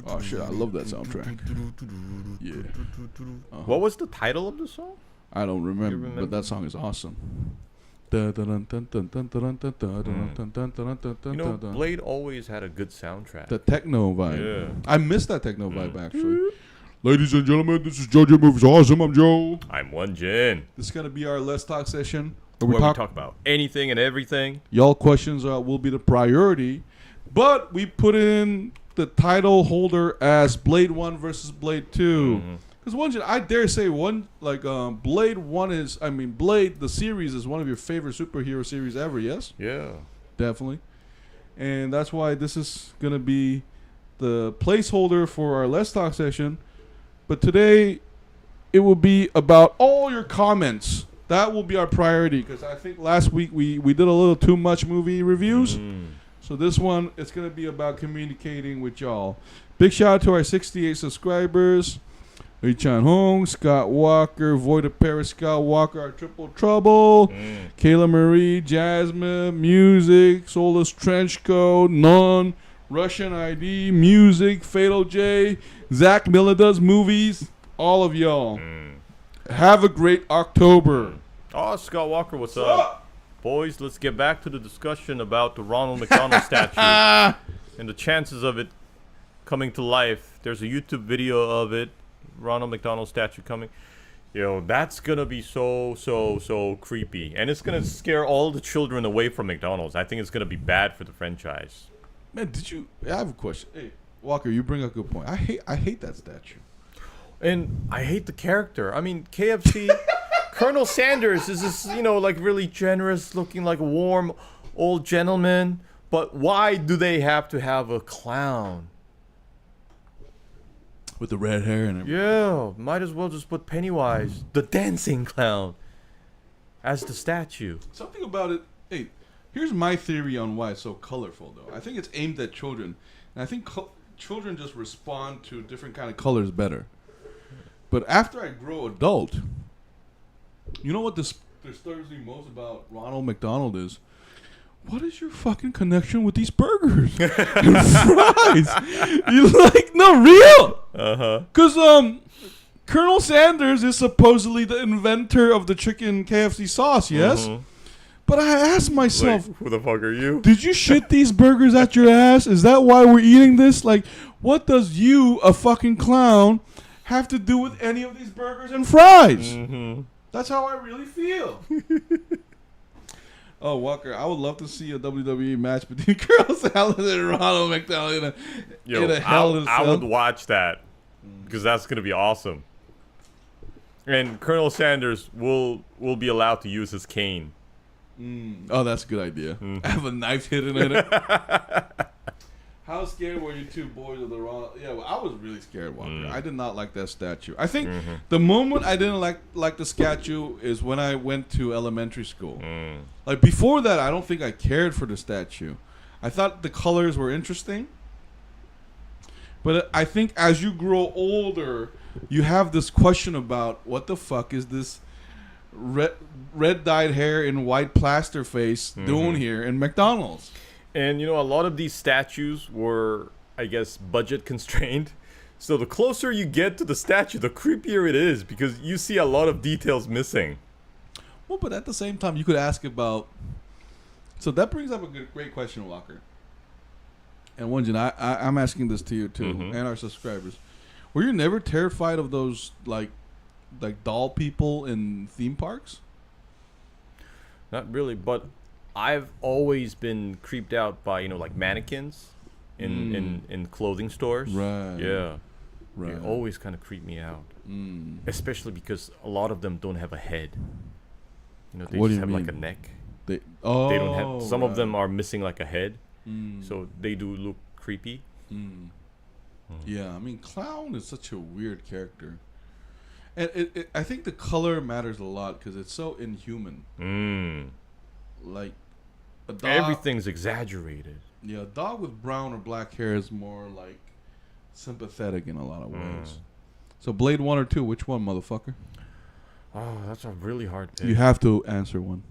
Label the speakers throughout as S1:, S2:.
S1: Oh shit, I love that soundtrack. Yeah.
S2: What was the title of the song?
S1: I don't remember, but that song is awesome. You
S2: know, Blade always had a good soundtrack.
S1: The techno vibe.
S2: Yeah.
S1: I miss that techno vibe, actually. Ladies and gentlemen, this is JoeJinMovieSoAwesome. I'm Joe.
S2: I'm Won-Jin.
S1: This is going to be our Let's Talk session.
S2: Where we talk about anything and everything.
S1: Y'all questions will be the priority. But we put in the title holder as Blade 1 versus Blade 2. Because Won-Jin, I dare say Blade 1 is, Blade, the series, is one of your favorite superhero series ever, yes?
S2: Yeah.
S1: Definitely. And that's why this is going to be the placeholder for our Let's Talk session. But today, it will be about all your comments. That will be our priority, because I think last week we did a little too much movie reviews. So this one, it's going to be about communicating with y'all. Big shout out to our 68 subscribers. Chan Hong, Scott Walker, Void of Paris, Scott Walker, our Triple Trouble, Kayla Marie, Jasmine, Music, Solus Trenchcoat, Non, Russian ID, Music, Fatal J, Zach Miller Does Movies, all of y'all. Have a great October.
S2: Oh, Scott Walker, what's up? Boys, let's get back to the discussion about the Ronald McDonald statue and the chances of it coming to life. There's a YouTube video of it. Ronald McDonald statue coming. Yo, that's gonna be so creepy, and it's gonna scare all the children away from McDonald's. I think it's gonna be bad for the franchise.
S1: Man, I have a question. Hey, Walker, you bring up a good point. I hate that statue,
S2: and I hate the character. I mean, KFC Colonel Sanders is this, like really generous looking, like warm old gentleman, but why do they have to have a clown?
S1: With the red hair and everything.
S2: Yeah, might as well just put Pennywise, the dancing clown, as the statue.
S1: Something about it. Hey, here's my theory on why it's so colorful, though. I think it's aimed at children, and I think children just respond to different kind of colors better. But after I grow adult, you know what disturbs me most about Ronald McDonald is? What is your fucking connection with these burgers and fries? You no, real? Because Colonel Sanders is supposedly the inventor of the chicken KFC sauce, yes? But I asked myself,
S2: who the fuck are you?
S1: Did you shit these burgers at your ass? Is that why we're eating this? What does you, a fucking clown, have to do with any of these burgers and fries? That's how I really feel. Oh, Walker, I would love to see a WWE match between Colonel Sanders and Ronald McDonald in a Hell in a Cell.
S2: I would watch that, because that's going to be awesome. And Colonel Sanders will be allowed to use his cane.
S1: Oh, that's a good idea. Have a knife hidden in it. How scared were you two boys of the Ronald? Yeah, well, I was really scared, Walker. I did not like that statue. I think the moment I didn't like the statue is when I went to elementary school. Before that, I don't think I cared for the statue. I thought the colors were interesting. But I think as you grow older, you have this question about what the fuck is this red dyed hair and white plaster face doing here in McDonald's?
S2: And, a lot of these statues were, I guess, budget constrained. So the closer you get to the statue, the creepier it is, because you see a lot of details missing.
S1: Well, but at the same time, you could ask about... So that brings up a great question, Walker. And Won-Jin, I'm asking this to you, too, and our subscribers. Were you never terrified of those, like doll people in theme parks?
S2: Not really, but... I've always been creeped out by, mannequins in clothing stores.
S1: Right.
S2: Yeah. Right. They always kind of creep me out. Especially because a lot of them don't have a head. They just have like a neck. They don't have. Some of them are missing like a head. So they do look creepy.
S1: Yeah, clown is such a weird character. And I think the color matters a lot because it's so inhuman. A dog,
S2: everything's exaggerated.
S1: Yeah, a dog with brown or black hair is more sympathetic in a lot of ways. So Blade 1 or 2, which one, motherfucker?
S2: Oh, that's a really hard pick.
S1: You have to answer one.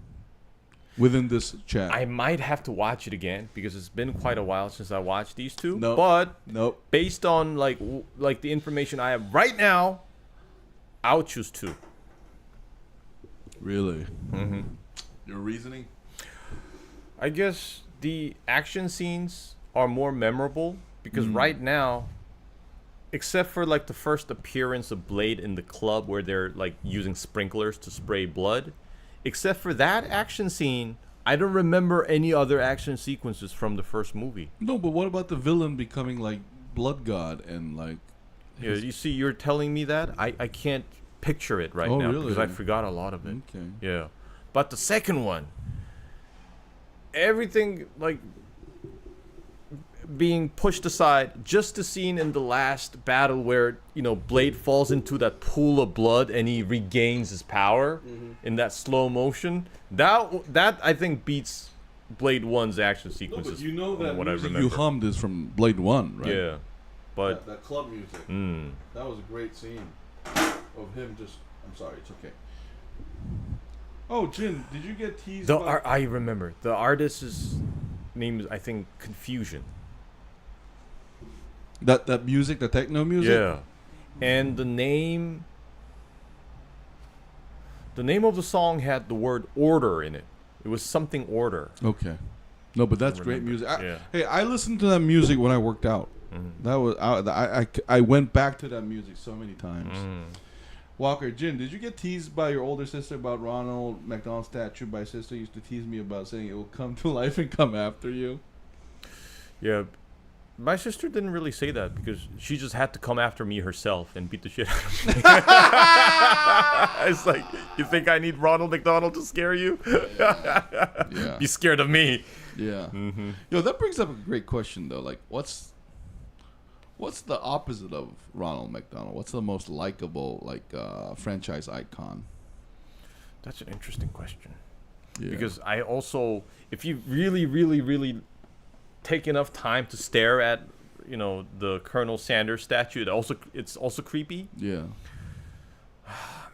S1: within this chat.
S2: I might have to watch it again because it's been quite a while since I watched these two.
S1: Nope.
S2: But
S1: Nope.
S2: based on like the information I have right now, I would choose 2.
S1: Really? Mm-hmm. Your reasoning?
S2: I guess the action scenes are more memorable because right now, except for like the first appearance of Blade in the club where they're like using sprinklers to spray blood, except for that action scene, I don't remember any other action sequences from the first movie.
S1: No, but what about the villain becoming like blood god and like?
S2: Yeah, you see, you're telling me that I can't picture it right now because I forgot a lot of it.
S1: Okay.
S2: Yeah, but the second one, everything like being pushed aside, just the scene in the last battle where Blade falls into that pool of blood and he regains his power in that slow motion. That I think beats Blade 1's action sequences.
S1: No, but that
S2: what
S1: music
S2: I
S1: you hummed is from Blade 1, right?
S2: Yeah, but
S1: that club music. That was a great scene of him just. I'm sorry, it's okay. Oh, Jin, did you get teased?
S2: I remember the artist's name is, I think, Confusion.
S1: That music, the techno music.
S2: Yeah, and the name of the song had the word order in it. It was something order.
S1: Okay. No, but that's great music.
S2: Yeah.
S1: Hey, I listened to that music when I worked out. That was I went back to that music so many times. Walker, Jin, did you get teased by your older sister about Ronald McDonald's statue? My sister used to tease me about saying it will come to life and come after you.
S2: Yeah. My sister didn't really say that because she just had to come after me herself and beat the shit out of me. It's like, you think I need Ronald McDonald to scare you?
S1: Yeah.
S2: Be scared of me.
S1: Yeah. Yo, that brings up a great question though. Like, what's the opposite of Ronald McDonald? What's the most likable franchise icon?
S2: That's an interesting question.
S1: Yeah.
S2: Because I also, if you really, really, really take enough time to stare at, the Colonel Sanders statue, it's also creepy.
S1: Yeah.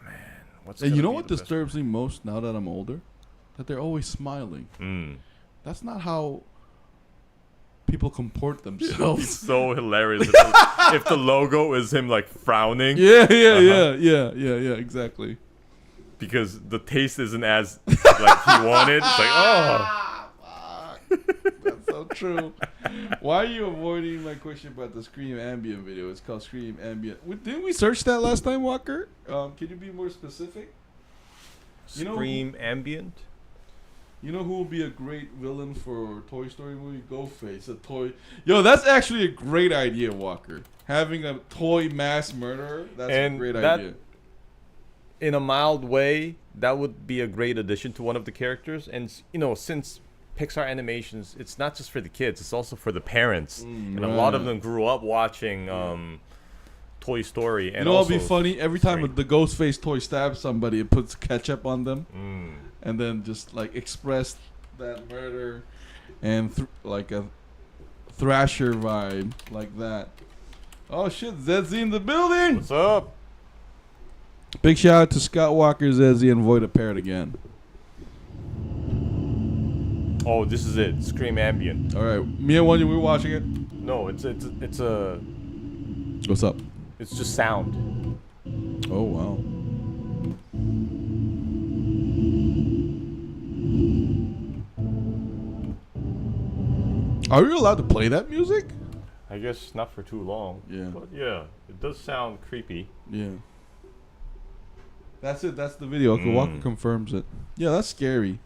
S2: Man, what's
S1: and you know what disturbs me most now that I'm older? That they're always smiling. That's not how people comport themselves.
S2: It's so hilarious if the logo is him like frowning.
S1: Yeah, exactly.
S2: Because the taste isn't as like he wanted. It's like, oh.
S1: That's so true. Why are you avoiding my question about the Scream Ambient video? It's called Scream Ambient. Didn't we search that last time, Walker? Can you be more specific?
S2: Scream Ambient?
S1: You know who will be a great villain for Toy Story movie? Ghostface, a toy. Yo, that's actually a great idea, Walker. Having a toy mass murderer, that's a great idea.
S2: In a mild way, that would be a great addition to one of the characters. And, since Pixar animations, it's not just for the kids, it's also for the parents. And a lot of them grew up watching Toy Story. And
S1: it'll be funny? Every time the Ghostface toy stabs somebody, it puts ketchup on them. And then just like express that murder and like a Thrasher vibe like that. Oh shit, Zedzy in the building!
S2: What's up?
S1: Big shout out to Scott Walker, Zedzy, and Void a Parrot again.
S2: Oh, this is it. Scream Ambient.
S1: All right, me and Won-Jin, we're watching it.
S2: No, it's a.
S1: What's up?
S2: It's just sound.
S1: Oh wow. Are we allowed to play that music?
S2: I guess not for too long.
S1: Yeah.
S2: But yeah, it does sound creepy.
S1: Yeah. That's it. That's the video. Okay, Walker confirms it. Yeah, that's scary.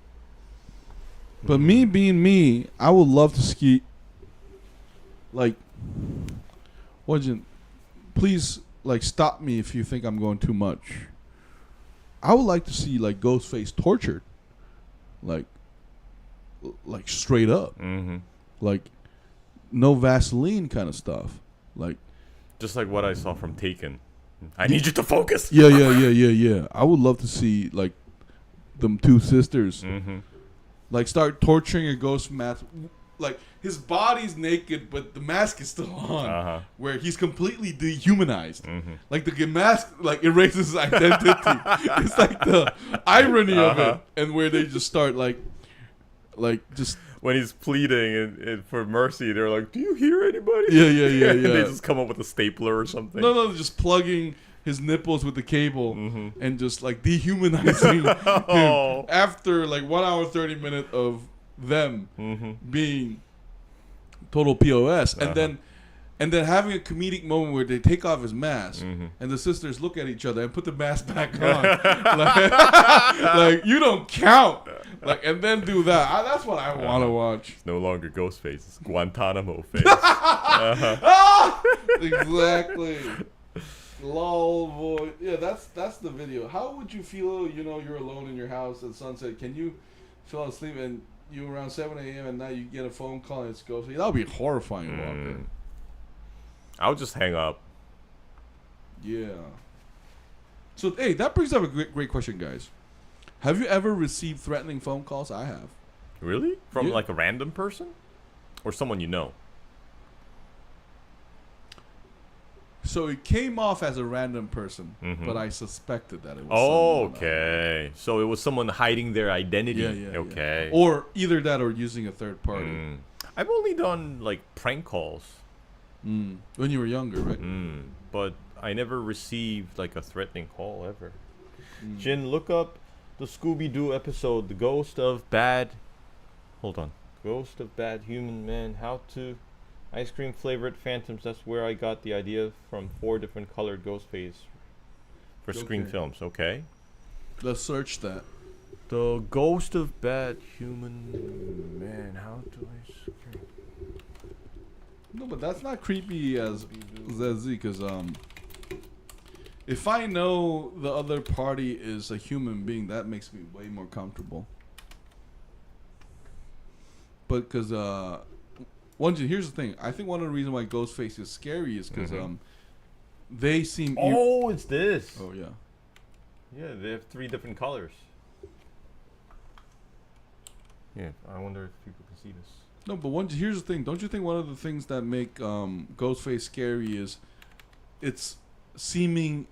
S1: But me being me, I would love to ski. Like, Won-Jin, please, stop me if you think I'm going too much. I would like to see, Ghostface tortured. Like straight up. Like, no Vaseline kind of stuff. Like,
S2: just like what I saw from Taken. I need you to focus.
S1: Yeah. I would love to see, them two sisters. Start torturing a ghost mask. His body's naked, but the mask is still on. Where he's completely dehumanized. The mask, erases his identity. It's the irony of it. And where they just start, like just
S2: when he's pleading and for mercy, they're like, "Do you hear anybody?"
S1: Yeah.
S2: And they just come up with a stapler or something.
S1: No, just plugging his nipples with the cable and just like dehumanizing him after like 1 hour 30 minutes of them being total POS, and then having a comedic moment where they take off his mask and the sisters look at each other and put the mask back on, like you don't count, like, and then do that. That's what I want to watch.
S2: It's no longer Ghostface; it's Guantanamo face.
S1: Exactly. Lol, boy. Yeah, that's the video. How would you feel? You know, you're alone in your house at sunset. Can you fall asleep and you around 7 a.m. and now you get a phone call and it's Ghostface? That would be horrifying, Walker.
S2: I'll just hang up.
S1: Yeah. So, hey, that brings up a great question, guys. Have you ever received threatening phone calls? I have.
S2: Really? From like a random person? Or someone you know?
S1: So it came off as a random person, but I suspected that it was someone.
S2: Okay. So it was someone hiding their identity.
S1: Yeah.
S2: Okay.
S1: Yeah. Or either that or using a third party.
S2: I've only done like prank calls.
S1: When you were younger, right?
S2: But I never received like a threatening call ever. Jin, look up the Scooby-Doo episode, The Ghost of Bad... Hold on. Ghost of Bad Human Man, How to... Ice cream flavored phantoms. That's where I got the idea from 4 different colored Ghostface for Scream films. Okay.
S1: Let's search that.
S2: The Ghost of Bad Human Man. How do I scream?
S1: No, but that's not creepy as Z, because if I know the other party is a human being, that makes me way more comfortable. But because Won-Jin, here's the thing. I think one of the reasons why Ghostface is scary is because they seem...
S2: it's this.
S1: Oh, yeah.
S2: Yeah, they have 3 different colors. Yeah, I wonder if people can see this.
S1: No, but here's the thing. Don't you think one of the things that make Ghostface scary is its seeming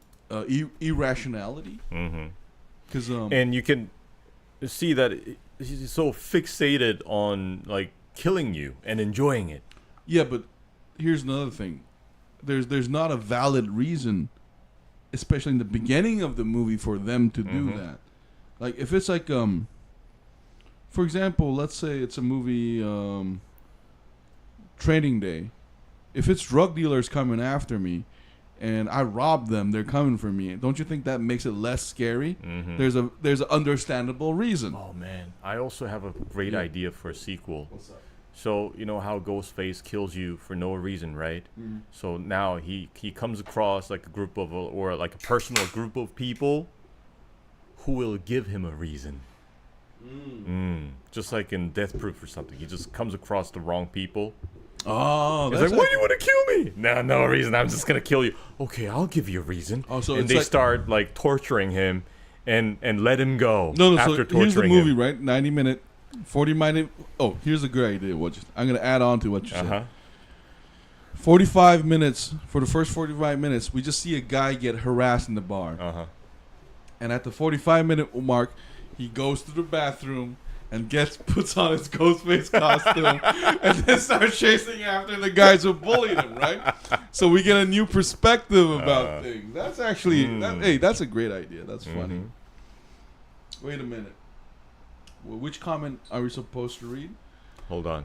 S1: irrationality? Because
S2: and you can see that he's so fixated on like killing you and enjoying it.
S1: Yeah, but here's another thing. There's not a valid reason, especially in the beginning of the movie, for them to do that. Like if it's like for example, let's say it's a movie Training Day. If it's drug dealers coming after me and I rob them, they're coming for me. Don't you think that makes it less scary? There's an understandable reason.
S2: Oh man, I also have a great idea for a sequel.
S1: What's up?
S2: So you know how Ghostface kills you for no reason, right? So now he comes across like a group of or like a person or group of people who will give him a reason. Just like in Death Proof or something, he just comes across the wrong people.
S1: Oh,
S2: he's like, "Why do you want to kill me?" No reason. I'm just gonna kill you. Okay, I'll give you a reason.
S1: Oh, so
S2: and they start like torturing him and let him go.
S1: No.
S2: After
S1: So
S2: torturing
S1: here's the movie,
S2: him.
S1: right? 90-minute, 40-minute. Oh, here's a great idea. I'm gonna add on to what you said. 45 minutes. For the first 45 minutes, we just see a guy get harassed in the bar. And at the 45-minute mark, he goes to the bathroom and puts on his Ghostface costume and then starts chasing after the guys who bullied him, right? So we get a new perspective about things. That's actually, hey, that's a great idea. That's funny. Wait a minute. Well, which comment are we supposed to read?
S2: Hold on.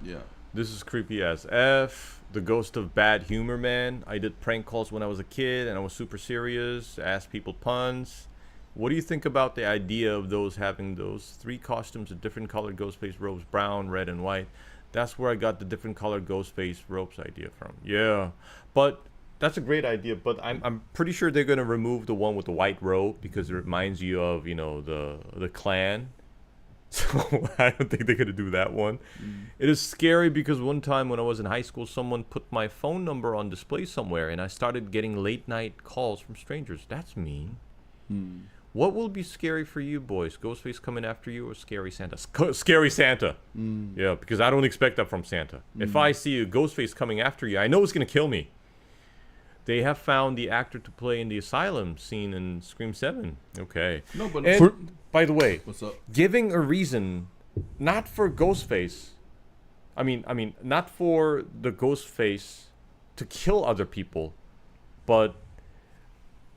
S1: Yeah.
S2: This is creepy as F. The Ghost of Bad Humor Man. I did prank calls when I was a kid and I was super serious. Asked people puns. What do you think about the idea of those having those 3 costumes of different colored Ghostface robes, brown, red, and white? That's where I got the different colored Ghostface robes idea from. Yeah, but that's a great idea. But I'm pretty sure they're gonna remove the one with the white robe because it reminds you of the clan. So I don't think they're gonna do that one. It is scary because one time when I was in high school, someone put my phone number on display somewhere, and I started getting late night calls from strangers. That's mean. What will be scary for you boys? Ghostface coming after you or Scary Santa? Scary Santa. Yeah, because I don't expect that from Santa. If I see a Ghostface coming after you, I know it's going to kill me. They have found the actor to play in the asylum scene in Scream 7. Okay.
S1: No, but
S2: and by the way,
S1: what's up?
S2: Giving a reason not for Ghostface. I mean, not for the Ghostface to kill other people, but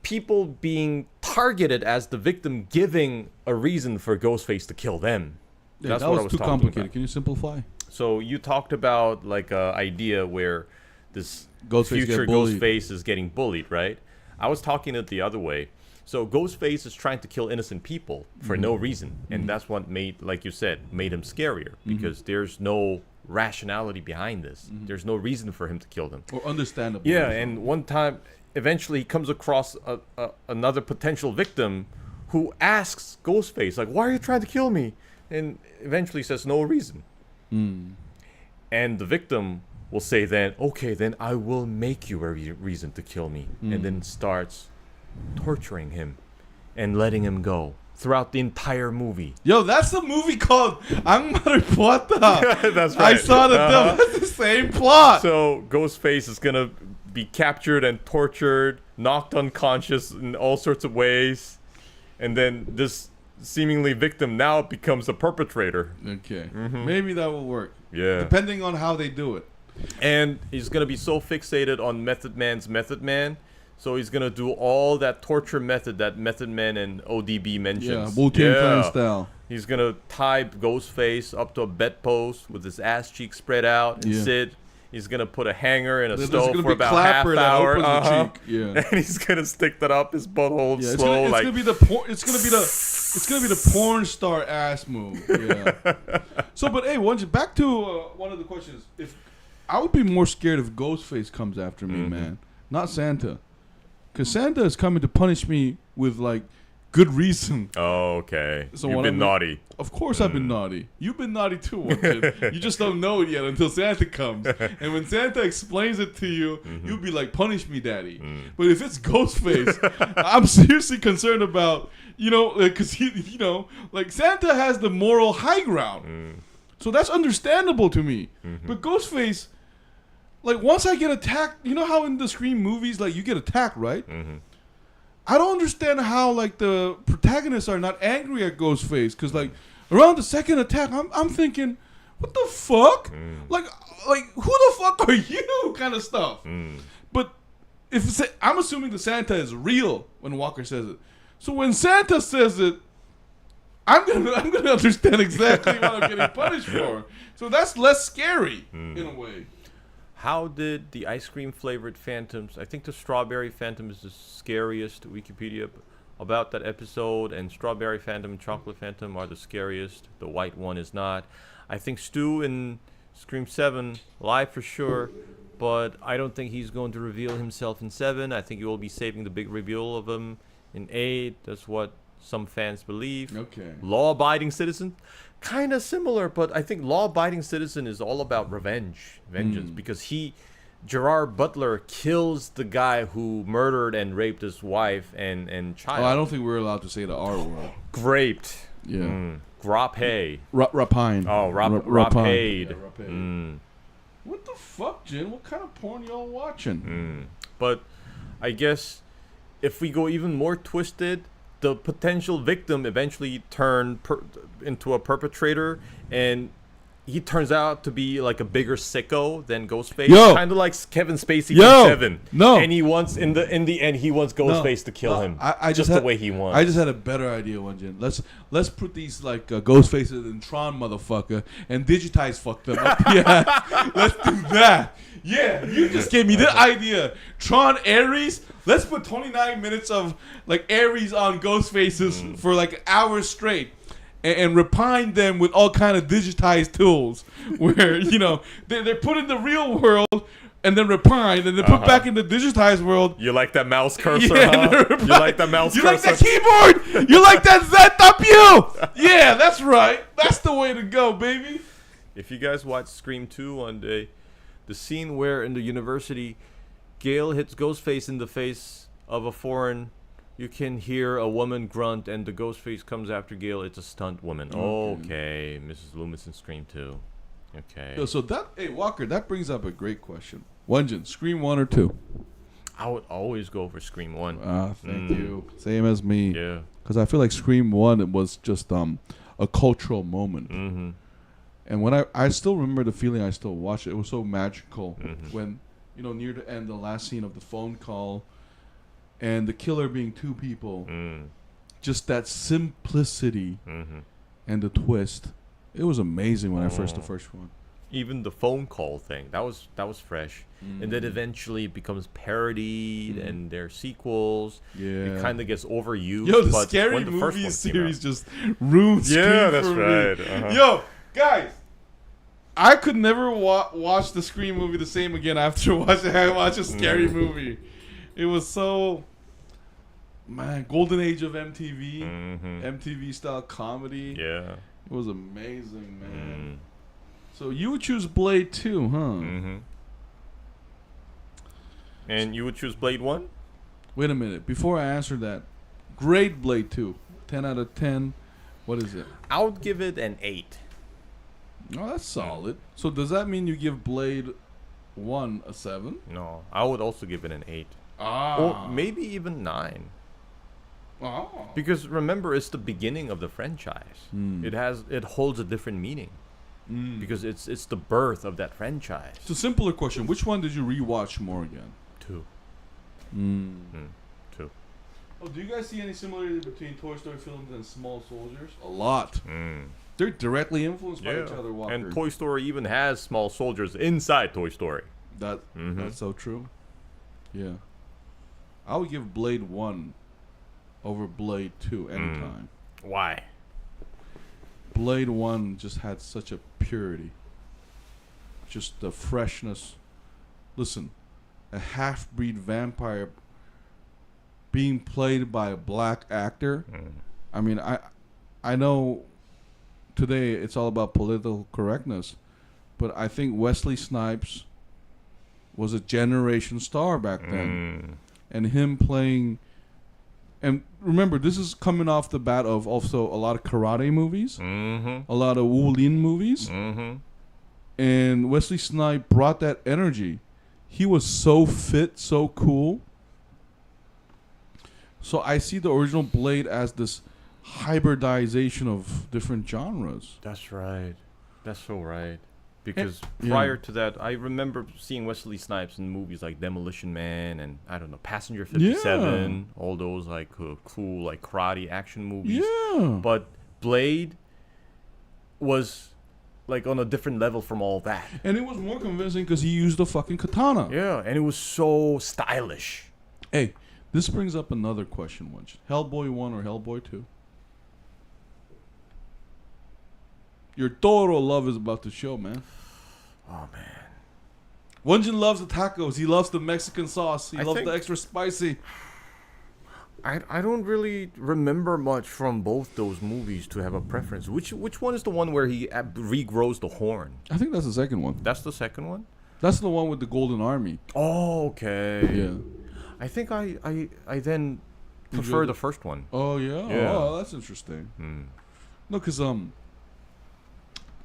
S2: people being targeted as the victim, giving a reason for Ghostface to kill them.
S1: Yeah,
S2: That's
S1: that
S2: what
S1: was
S2: I was
S1: too
S2: talking
S1: complicated.
S2: about.
S1: Can you simplify?
S2: So you talked about like a idea where this
S1: Ghostface
S2: future
S1: get bullied.
S2: Ghostface is getting bullied, right? I was talking it the other way. So Ghostface is trying to kill innocent people for no reason, and that's what made, like you said, made him scarier because there's no rationality behind this. There's no reason for him to kill them.
S1: Or understandable.
S2: Yeah, and one time, eventually, he comes across another potential victim who asks Ghostface, like, "Why are you trying to kill me?" And eventually says, "No reason." And the victim will say then, "Okay, then I will make you a reason to kill me," and then starts torturing him and letting him go throughout the entire movie.
S1: Yo, that's the movie called Ang Maripuata.
S2: That's right.
S1: I saw that. That's the same plot.
S2: So Ghostface is gonna be captured and tortured, knocked unconscious in all sorts of ways, and then this seemingly victim now becomes a perpetrator.
S1: Okay. Maybe that will work.
S2: Yeah.
S1: Depending on how they do it.
S2: And he's gonna be so fixated on Method Man's Method Man, so he's gonna do all that torture method that Method Man and ODB mentions.
S1: Yeah, Wu-Tang Clan style.
S2: He's gonna tie Ghostface up to a bedpost with his ass cheek spread out and sit. He's gonna put a hanger in a stove for about half hour.
S1: Yeah.
S2: And he's gonna stick that up his butthole slow.
S1: It's
S2: like
S1: gonna be the porn star ass move. Yeah. So, but hey, back to one of the questions. If I would be more scared if Ghostface comes after me, man, not Santa, because Santa is coming to punish me with like good reason.
S2: Oh, okay.
S1: So
S2: you've been naughty.
S1: Of course I've been naughty. You've been naughty too, Won-Jin. You just don't know it yet until Santa comes. And when Santa explains it to you, you'll be like, "Punish me, Daddy." But if it's Ghostface, I'm seriously concerned about, because like Santa has the moral high ground. So that's understandable to me. But Ghostface, like once I get attacked, you know how in the Scream movies, like you get attacked, right? I don't understand how like the protagonists are not angry at Ghostface, because like around the second attack, I'm thinking, what the fuck? Like who the fuck are you? Kind of stuff. But I'm assuming the Santa is real when Walker says it. So when Santa says it, I'm gonna understand exactly what I'm getting punished for. So that's less scary in a way.
S2: How did the ice cream flavored phantoms? I think the strawberry phantom is the scariest. Wikipedia about that episode, and strawberry phantom and chocolate phantom are the scariest. The white one is not. I think Stu in Scream 7 live for sure, but I don't think he's going to reveal himself in 7. I think he will be saving the big reveal of him in 8. That's what some fans believe.
S1: Okay.
S2: Law-abiding citizen, kind of similar, but I think law-abiding citizen is all about vengeance, because Gerard Butler kills the guy who murdered and raped his wife and child.
S1: Oh, I don't think we're allowed to say the R word.
S2: Raped.
S1: Yeah.
S2: Rapay.
S1: Rapine.
S2: Oh, rapade.
S1: Yeah, rapade. What the fuck, Jin? What kind of porn y'all watching?
S2: But I guess if we go even more twisted, the potential victim eventually turned into a perpetrator, and he turns out to be like a bigger sicko than Ghostface. Kind of like Kevin Spacey from 7. And he wants in the end he wants Ghostface to kill him.
S1: I
S2: just the way he wants.
S1: I just had a better idea, Won-Jin. Let's put these like Ghostfaces in Tron, motherfucker, and digitize fuck them up. Yeah, let's do that. Yeah, you just gave me the idea. Tron Ares. Let's put 29 minutes of like Ares on Ghostfaces for like hours straight. And repine them with all kind of digitized tools where, they're put in the real world and then repine and then put back in the digitized world.
S2: You like that mouse cursor, huh? You like that mouse cursor?
S1: You like that keyboard? You like that ZW? Yeah, that's right. That's the way to go, baby.
S2: If you guys watch Scream 2 one day, the scene where in the university, Gale hits Ghostface in the face of a foreign, you can hear a woman grunt, and the Ghostface comes after Gale. It's a stunt woman. Okay. Mrs. Loomis in Scream 2. Okay.
S1: So Walker, that brings up a great question. Won-Jin, Scream 1 or 2?
S2: I would always go for Scream 1.
S1: Thank you. Same as me.
S2: Yeah.
S1: Because I feel like Scream 1 was just a cultural moment.
S2: Mm-hmm.
S1: And when I still remember the feeling, I still watch it. It was so magical
S2: Mm-hmm.
S1: when, near the end, the last scene of the phone call, and the killer being two people. Just that simplicity
S2: Mm-hmm.
S1: and the twist. It was amazing when I first the first one.
S2: Even the phone call thing, that was fresh. And then eventually it becomes parodied, and there's sequels.
S1: Yeah.
S2: It kind of gets overused.
S1: Yo, the
S2: but
S1: Scary
S2: when the first
S1: Movie
S2: one came
S1: series
S2: out-
S1: just ruined Scream
S2: Yeah, that's
S1: for me.
S2: right. Uh-huh.
S1: Yo, guys, I could never watch the Scream movie the same again after watching a Scary Movie. It was so, man, golden age of MTV, MTV style comedy.
S2: Yeah.
S1: It was amazing, man. So you would choose Blade 2, huh?
S2: And you would choose Blade 1?
S1: Wait a minute. Before I answer that, grade Blade 2. 10 out of 10. What is it?
S2: I would give it an 8.
S1: Oh, that's solid. So does that mean you give Blade 1 a 7?
S2: No, I would also give it an 8. Or maybe even 9.
S1: Oh.
S2: Because remember, it's the beginning of the franchise. It holds a different meaning. Because it's the birth of that franchise.
S1: It's a simpler question. Which one did you rewatch more again?
S2: 2. 2.
S1: Oh, do you guys see any similarity between Toy Story films and Small Soldiers? A lot. They're directly influenced by each other, Walker.
S2: And Toy Story even has small soldiers inside Toy Story.
S1: That's so true. Yeah. I would give Blade 1 over Blade 2 anytime.
S2: Why?
S1: Blade 1 just had such a purity. Just the freshness. Listen, a half-breed vampire being played by a black actor. I mean, I know today it's all about political correctness, but I think Wesley Snipes was a generation star back then. And him playing... And remember, this is coming off the bat of also a lot of karate movies, a lot of Wu Lin movies, and Wesley Snipes brought that energy. He was so fit, so cool. So I see the original Blade as this hybridization of different genres.
S2: That's right. That's so right. Because prior to that, I remember seeing Wesley Snipes in movies like Demolition Man and, I don't know, Passenger 57, all those like cool like karate action movies.
S1: Yeah.
S2: But Blade was like on a different level from all that.
S1: And it was more convincing because he used the fucking katana.
S2: Yeah, and it was so stylish.
S1: Hey, this brings up another question, Won-Jin. Hellboy 1 or Hellboy 2? Your Toro love is about to show, man.
S2: Oh, man.
S1: Won-Jin loves the tacos. He loves the Mexican sauce. He
S2: I
S1: loves
S2: think-
S1: the extra spicy.
S2: I don't really remember much from both those movies to have a preference. Which one is the one where he regrows the horn?
S1: I think that's the second one.
S2: That's the second one?
S1: That's the one with the Golden Army.
S2: Oh, okay.
S1: Yeah.
S2: I think I then prefer the first one.
S1: Oh, yeah?
S2: Yeah.
S1: Oh, that's interesting. No, because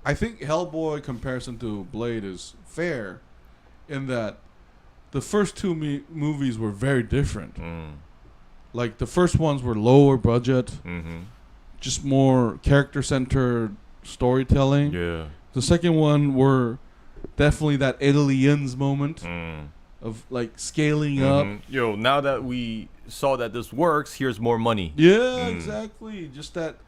S1: I think Hellboy comparison to Blade is fair in that the first two movies were very different. Like, the first ones were lower budget, just more character-centered storytelling.
S2: Yeah.
S1: The second one were definitely that Aliens moment of, like, scaling up.
S2: Yo, now that we saw that this works, here's more money.
S1: Yeah, exactly. Just that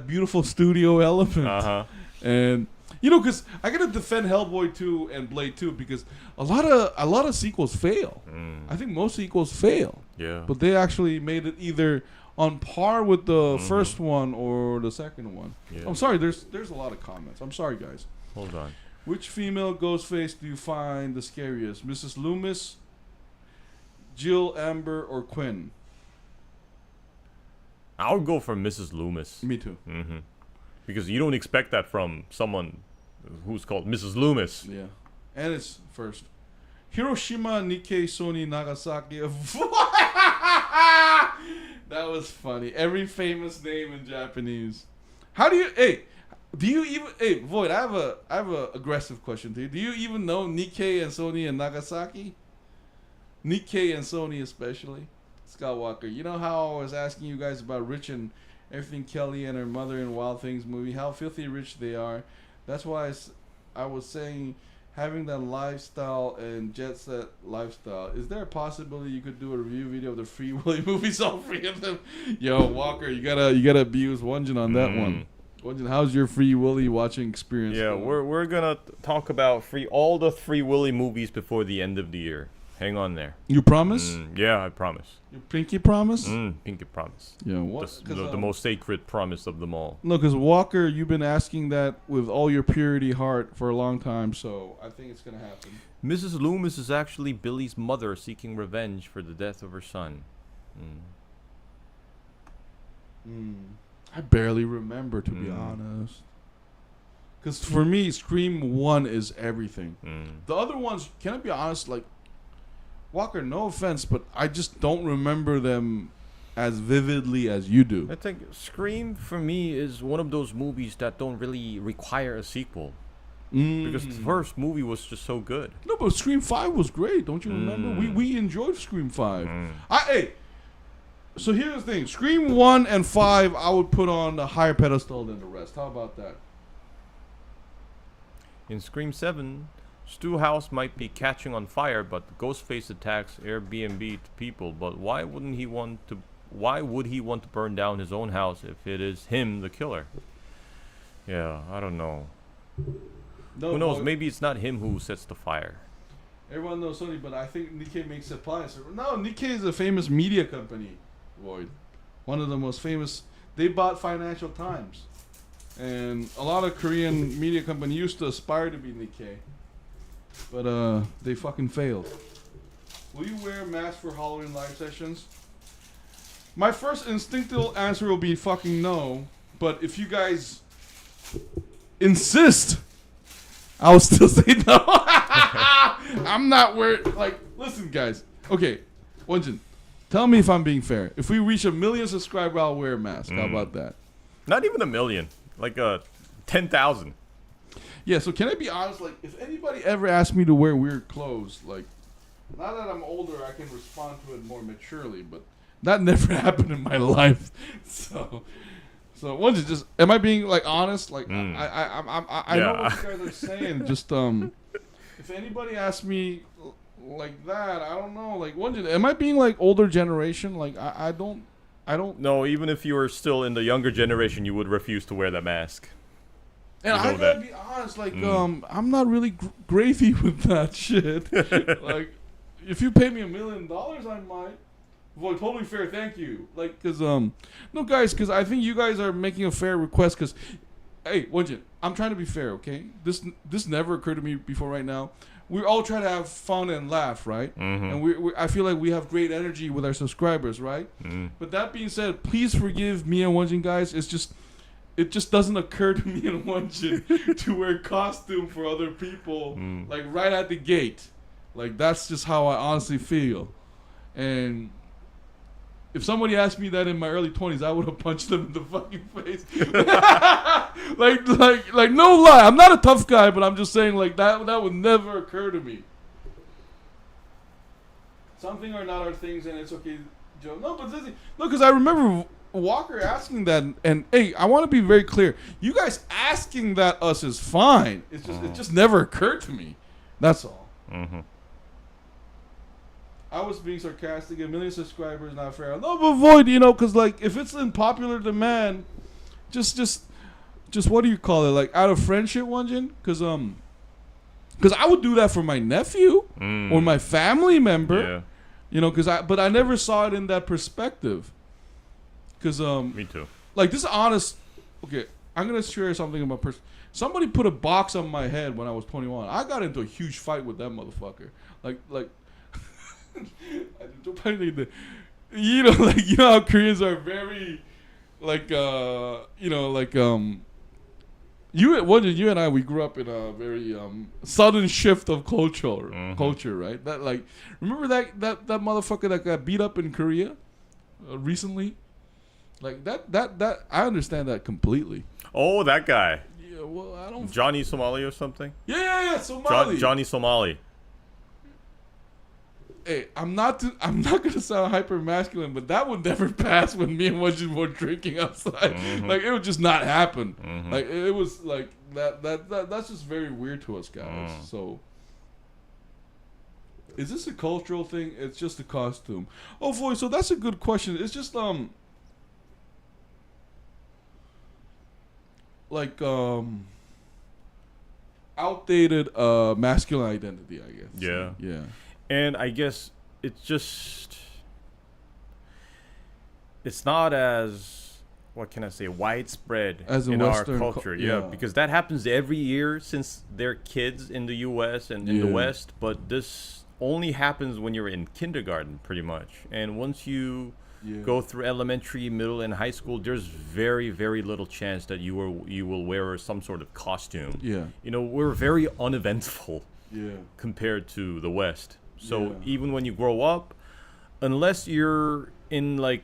S1: beautiful studio element. And because I gotta defend Hellboy 2 and Blade 2 because a lot of sequels fail. I think most sequels fail.
S2: Yeah.
S1: But they actually made it either on par with the first one or the second one.
S2: Yeah.
S1: I'm sorry, there's a lot of comments. I'm sorry, guys.
S2: Hold on.
S1: Which female Ghostface do you find the scariest? Mrs. Loomis, Jill, Amber, or Quinn?
S2: I would go for Mrs. Loomis.
S1: Me too.
S2: Because you don't expect that from someone who's called Mrs. Loomis.
S1: Yeah. And it's first. Hiroshima, Nikkei, Sony, Nagasaki. That was funny. Every famous name in Japanese. How do you... Hey, Void, I have a aggressive question to you. Do you even know Nikkei and Sony and Nagasaki? Nikkei and Sony especially. Scott Walker. You know how I was asking you guys about Rich and everything Kelly and her mother in Wild Things movie, how filthy rich they are. That's why I was saying having that lifestyle and jet set lifestyle. Is there a possibility you could do a review video of the Free Willy movies, all three of them? Yo, Walker, you gotta abuse Won-Jin on that one. Won-Jin, how's your Free Willy watching experience?
S2: Yeah, we're gonna talk about all the Free Willy movies before the end of the year. Hang on there.
S1: You promise?
S2: Yeah, I promise.
S1: You pinky promise?
S2: Pinky promise.
S1: Yeah, what?
S2: The most sacred promise of them all.
S1: No, because Walker, you've been asking that with all your purity heart for a long time, so I think it's gonna happen.
S2: Mrs. Loomis is actually Billy's mother seeking revenge for the death of her son.
S1: I barely remember, to be honest. Because for me, Scream 1 is everything. The other ones, can I be honest, like, Walker, no offense, but I just don't remember them as vividly as you do.
S2: I think Scream, for me, is one of those movies that don't really require a sequel. Because the first movie was just so good.
S1: No, but Scream 5 was great. Don't you remember? We enjoyed Scream 5. So here's the thing. Scream 1 and 5, I would put on a higher pedestal than the rest. How about that?
S2: In Scream 7, Stu House might be catching on fire, but Ghostface attacks Airbnb to people. But why would he want to burn down his own house if it is him, the killer? Yeah, I don't know.
S1: No,
S2: who knows? Maybe it's not him who sets the fire.
S1: Everyone knows Sony, but I think Nikkei makes appliances. No, Nikkei is a famous media company, Lloyd. One of the most famous. They bought Financial Times. And a lot of Korean media companies used to aspire to be Nikkei. But they fucking failed. Will you wear a mask for Halloween live sessions? My first instinctual answer will be fucking no. But if you guys insist, I'll still say no. I'm not wearing, like, listen guys. Okay, Won-Jin, tell me if I'm being fair. If we reach 1 million subscribers, I'll wear a mask. How about that?
S2: Not even 1 million. Like 10,000.
S1: Yeah, so can I be honest? Like, if anybody ever asked me to wear weird clothes, like, now that I'm older, I can respond to it more maturely, but that never happened in my life. So Won-Jin, just, am I being, like, honest? Like, I know what you guys are saying. Just, if anybody asks me like that, I don't know. Like, Won-Jin, am I being, like, older generation? Like, I don't.
S2: No, even if you were still in the younger generation, you would refuse to wear that mask.
S1: And I gotta be honest, like, I'm not really gravy with that shit. Like, if you pay me $1 million, I might. Well, totally fair, thank you. Like, cause no, guys, cause I think you guys are making a fair request. Cause, hey, Won-Jin, I'm trying to be fair, okay? This never occurred to me before. Right now, we all try to have fun and laugh, right? And I feel like we have great energy with our subscribers, right? But that being said, please forgive me and Won-Jin, guys. It just doesn't occur to me and Won-Jin to wear costume for other people, like right at the gate. Like, that's just how I honestly feel. And if somebody asked me that in my early 20s, I would have punched them in the fucking face. like no lie. I'm not a tough guy, but I'm just saying, like, that would never occur to me. Something are not our things, and it's okay, Joe. No, but because I remember Walker asking that, and hey, I want to be very clear. You guys asking that us is fine. It's just it just never occurred to me. That's all. I was being sarcastic. 1 million subscribers, not fair. No, but Void, because like if it's in popular demand, just what do you call it? Like out of friendship, Won-Jin? Because I would do that for my nephew or my family member. Yeah. But I never saw it in that perspective. Because
S2: me too.
S1: Like, this is honest. Okay, I'm gonna share something about somebody put a box on my head when I was 21. I got into a huge fight with that motherfucker. Like you know how Koreans are very you and I, we grew up in a very sudden shift of culture, right? That, like, remember that motherfucker that got beat up in Korea recently? Like that I understand that completely.
S2: Oh, that guy.
S1: Yeah, well, I don't.
S2: Johnny Somali or something?
S1: Yeah, Somali.
S2: Johnny Somali.
S1: Hey, I'm not gonna sound hyper masculine, but that would never pass when me and Won-Jin were drinking outside. Like it would just not happen. Like it was like that's just very weird to us guys. So is this a cultural thing? It's just a costume. Oh boy, so that's a good question. It's just like outdated masculine identity, I guess.
S2: Yeah.
S1: Yeah.
S2: And I guess it's not as, what can I say, widespread
S1: As a
S2: in our
S1: Western
S2: culture.
S1: yeah.
S2: Because that happens every year since they're kids in the U.S. and in the West. But this only happens when you're in kindergarten, pretty much. And once you go through elementary, middle, and high school, there's very, very little chance that you will wear some sort of costume.
S1: Yeah.
S2: You know, we're very uneventful
S1: Yeah.
S2: compared to the West. So even when you grow up, unless you're in like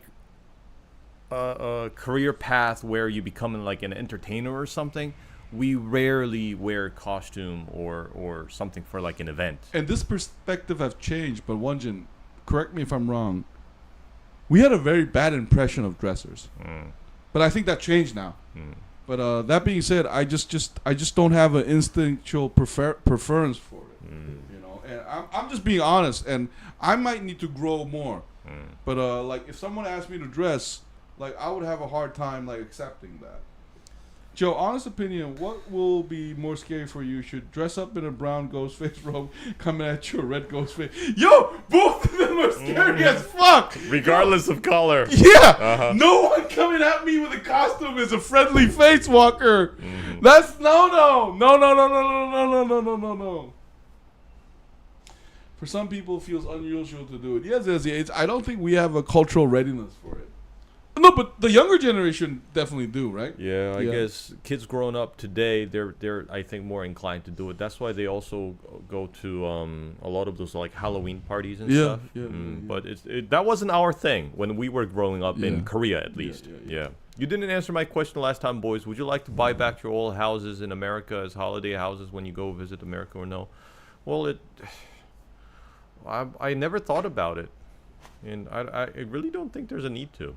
S2: a career path where you become like an entertainer or something, we rarely wear costume or something for like an event.
S1: And this perspective has changed, but Won-Jin, correct me if I'm wrong. We had a very bad impression of dressers, but I think that changed now. But that being said, I just don't have an instinctual preference for it. You know, and I'm just being honest, and I might need to grow more. But like if someone asked me to dress, like I would have a hard time like accepting that. Joe, honest opinion, what will be more scary for you? Should dress up in a brown Ghostface robe coming at you, a red Ghostface? Yo, both of them are scary as fuck.
S2: Regardless of color.
S1: Yeah, no one coming at me with a costume is a friendly face walker. That's no. For some people, it feels unusual to do it. Yes. I don't think we have a cultural readiness for it. No, but the younger generation definitely do, right?
S2: Yeah, I guess kids growing up today, they're I think more inclined to do it. That's why they also go to a lot of those like Halloween parties and stuff. But that wasn't our thing when we were growing up in Korea, at least. Yeah. You didn't answer my question last time, boys. Would you like to buy back your old houses in America as holiday houses when you go visit America or no? Well, I never thought about it, and I really don't think there's a need to.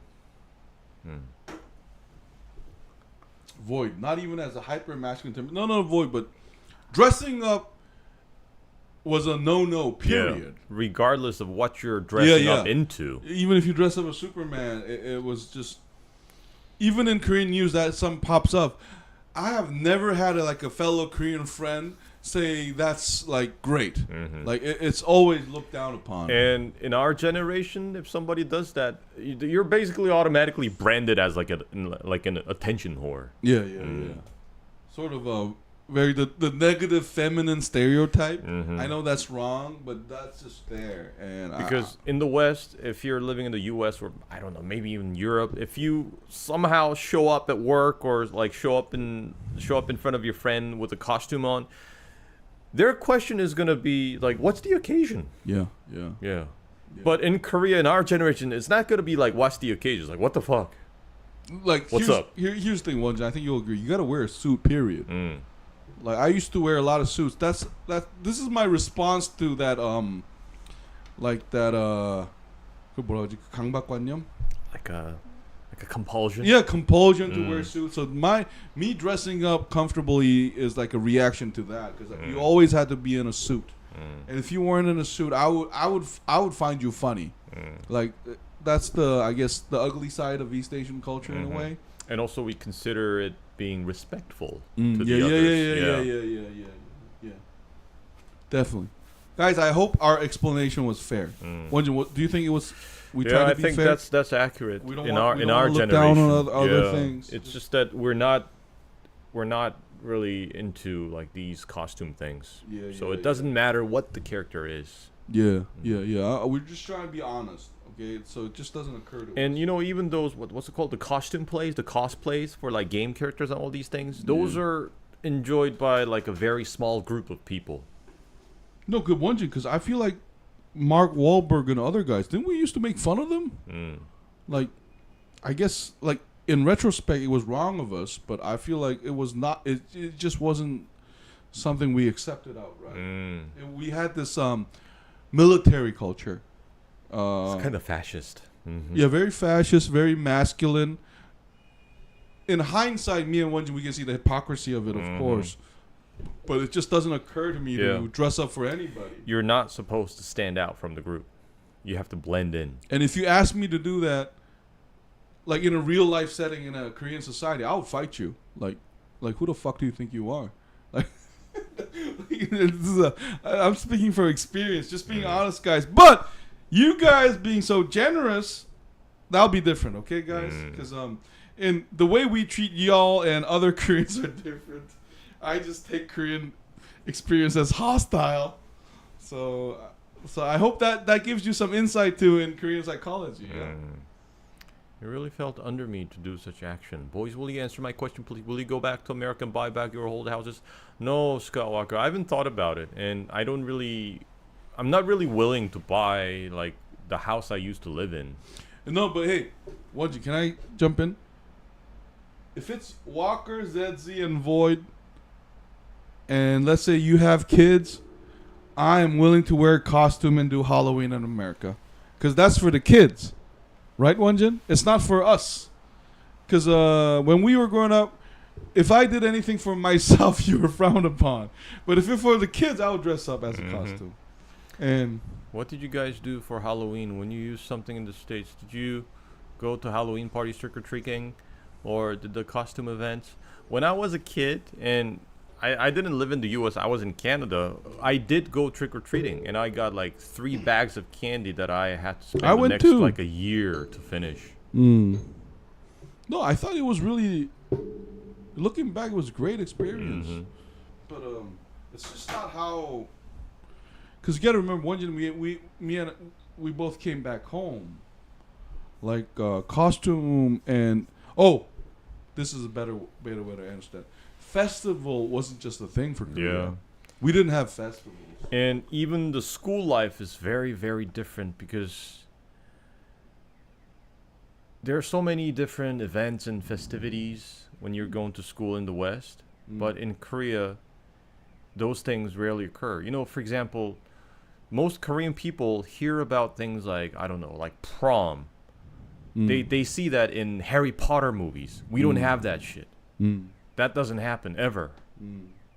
S1: Void, not even as a hyper masculine term. No, void, but dressing up was a no, period.
S2: Yeah, regardless of what you're dressing up into.
S1: Even if you dress up as Superman, it was just, even in Korean news that some pops up. I have never had a fellow Korean friend say that's like great. Like it's always looked down upon.
S2: And in our generation, if somebody does that, you're basically automatically branded as like an attention whore.
S1: Yeah. Sort of a very the negative feminine stereotype. I know that's wrong, but that's just there. And
S2: because in the West, if you're living in the U.S. or I don't know, maybe even Europe, if you somehow show up at work or like show up in front of your friend with a costume on, their question is gonna be like, "What's the occasion?" Yeah. But in Korea, in our generation, it's not gonna be like, "What's the occasion?" It's like, "What the fuck?"
S1: Like,
S2: what's up?
S1: Here's the thing, Won-Jin. I think you'll agree. You gotta wear a suit. Period. Like I used to wear a lot of suits. This is my response to that 강박관념?
S2: Like a compulsion.
S1: Yeah, compulsion to wear suits. So me dressing up comfortably is like a reaction to that because you always had to be in a suit, and if you weren't in a suit, I would find you funny. Like that's I guess the ugly side of East Asian culture in a way.
S2: And also we consider it being respectful to
S1: the others. Yeah. Definitely, guys. I hope our explanation was fair. Won-Jin, what do you think it was?
S2: I think fair? that's accurate.
S1: We don't
S2: in
S1: want,
S2: our
S1: look
S2: generation.
S1: Down on other things.
S2: It's just that we're not really into like these costume things. So it doesn't matter what the character is.
S1: Yeah. We're just trying to be honest. Okay, so it just doesn't occur to us.
S2: And even those what's it called, the costume plays, the cosplays for like game characters and all these things. Those are enjoyed by like a very small group of people.
S1: No, good Won-Jin, because I feel like Mark Wahlberg and other guys, didn't we used to make fun of them? Like, I guess, like, in retrospect, it was wrong of us, but I feel like it was not, it just wasn't something we accepted outright. We had this military culture.
S2: It's kind of fascist. Mm-hmm.
S1: Yeah, very fascist, very masculine. In hindsight, me and Won-Jin, we can see the hypocrisy of it, of course. But it just doesn't occur to me to dress up for anybody.
S2: You're not supposed to stand out from the group. You have to blend in.
S1: And if you ask me to do that, like in a real life setting in a Korean society, I would fight you. Like who the fuck do you think you are? Like, I'm speaking from experience, just being honest, guys. But you guys being so generous, that'll be different, okay, guys? Because in the way we treat y'all and other Koreans are different. I just take Korean experience as hostile. So I hope that gives you some insight too in Korean psychology. Yeah?
S2: It really felt under me to do such action. Boys, will you answer my question, please? Will you go back to America and buy back your old houses? No, Scott Walker. I haven't thought about it, and I'm not really willing to buy like the house I used to live in.
S1: No, but hey, Won-Jin, can I jump in? If it's Walker, ZZ, and Void, and let's say you have kids, I am willing to wear a costume and do Halloween in America. Because that's for the kids. Right, Won-Jin? It's not for us. Because when we were growing up, if I did anything for myself, you were frowned upon. But if it's for the kids, I would dress up as a costume. And
S2: what did you guys do for Halloween when you used something in the States? Did you go to Halloween parties, trick-or-treating, or did the costume events? When I was a kid, and I didn't live in the U.S., I was in Canada, I did go trick-or-treating, and I got like 3 bags of candy that I had to spend the next like a year to finish.
S1: No, I thought it was really, looking back, it was a great experience. But it's just not how, because you got to remember, Won-Jin, we both came back home. Like costume and, this is a better way to understand. Festival wasn't just a thing for Korea.
S2: Yeah.
S1: We didn't have festivals.
S2: And even the school life is very, very different because there are so many different events and festivities when you're going to school in the West. But in Korea, those things rarely occur. You know, for example, most Korean people hear about things like, I don't know, like prom. They see that in Harry Potter movies. We don't have that shit. That doesn't happen ever.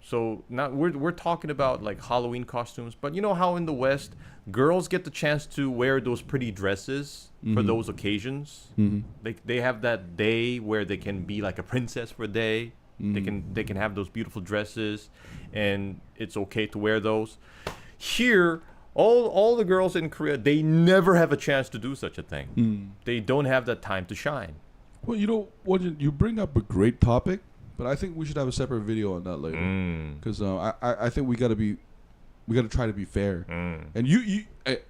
S2: So now we're talking about like Halloween costumes, but you know how in the West girls get the chance to wear those pretty dresses for those occasions. They have that day where they can be like a princess for a day. They can have those beautiful dresses, and it's okay to wear those. Here, all the girls in Korea, they never have a chance to do such a thing. They don't have that time to shine.
S1: Well, you know, you bring up a great topic. But I think we should have a separate video on that later, because I think we got to try to be fair. And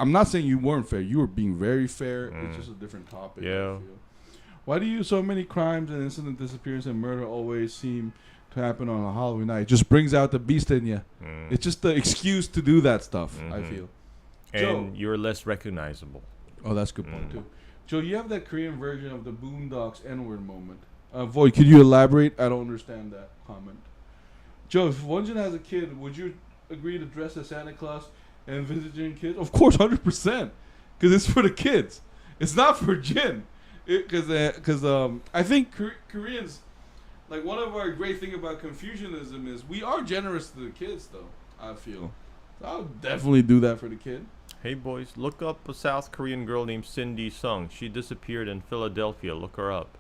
S1: I'm not saying you weren't fair. You were being very fair. It's just a different topic.
S2: Yeah.
S1: I feel. Why do so many crimes and incident disappearance and murder always seem to happen on a Halloween night? It just brings out the beast in you. It's just the excuse to do that stuff. I feel.
S2: And
S1: Joe,
S2: you're less recognizable.
S1: Oh, that's a good point too. Joe, you have that Korean version of the Boondocks N-word moment. Void, could you elaborate? I don't understand that comment. Joe, if Won-Jin has a kid, would you agree to dress as Santa Claus and visit Jin kids? Of course, 100%. Because it's for the kids. It's not for Jin. Because I think Koreans, like one of our great thing about Confucianism is we are generous to the kids, though, I feel. So I'll definitely do that for the kid.
S2: Hey, boys, look up a South Korean girl named Cindy Sung. She disappeared in Philadelphia. Look her up.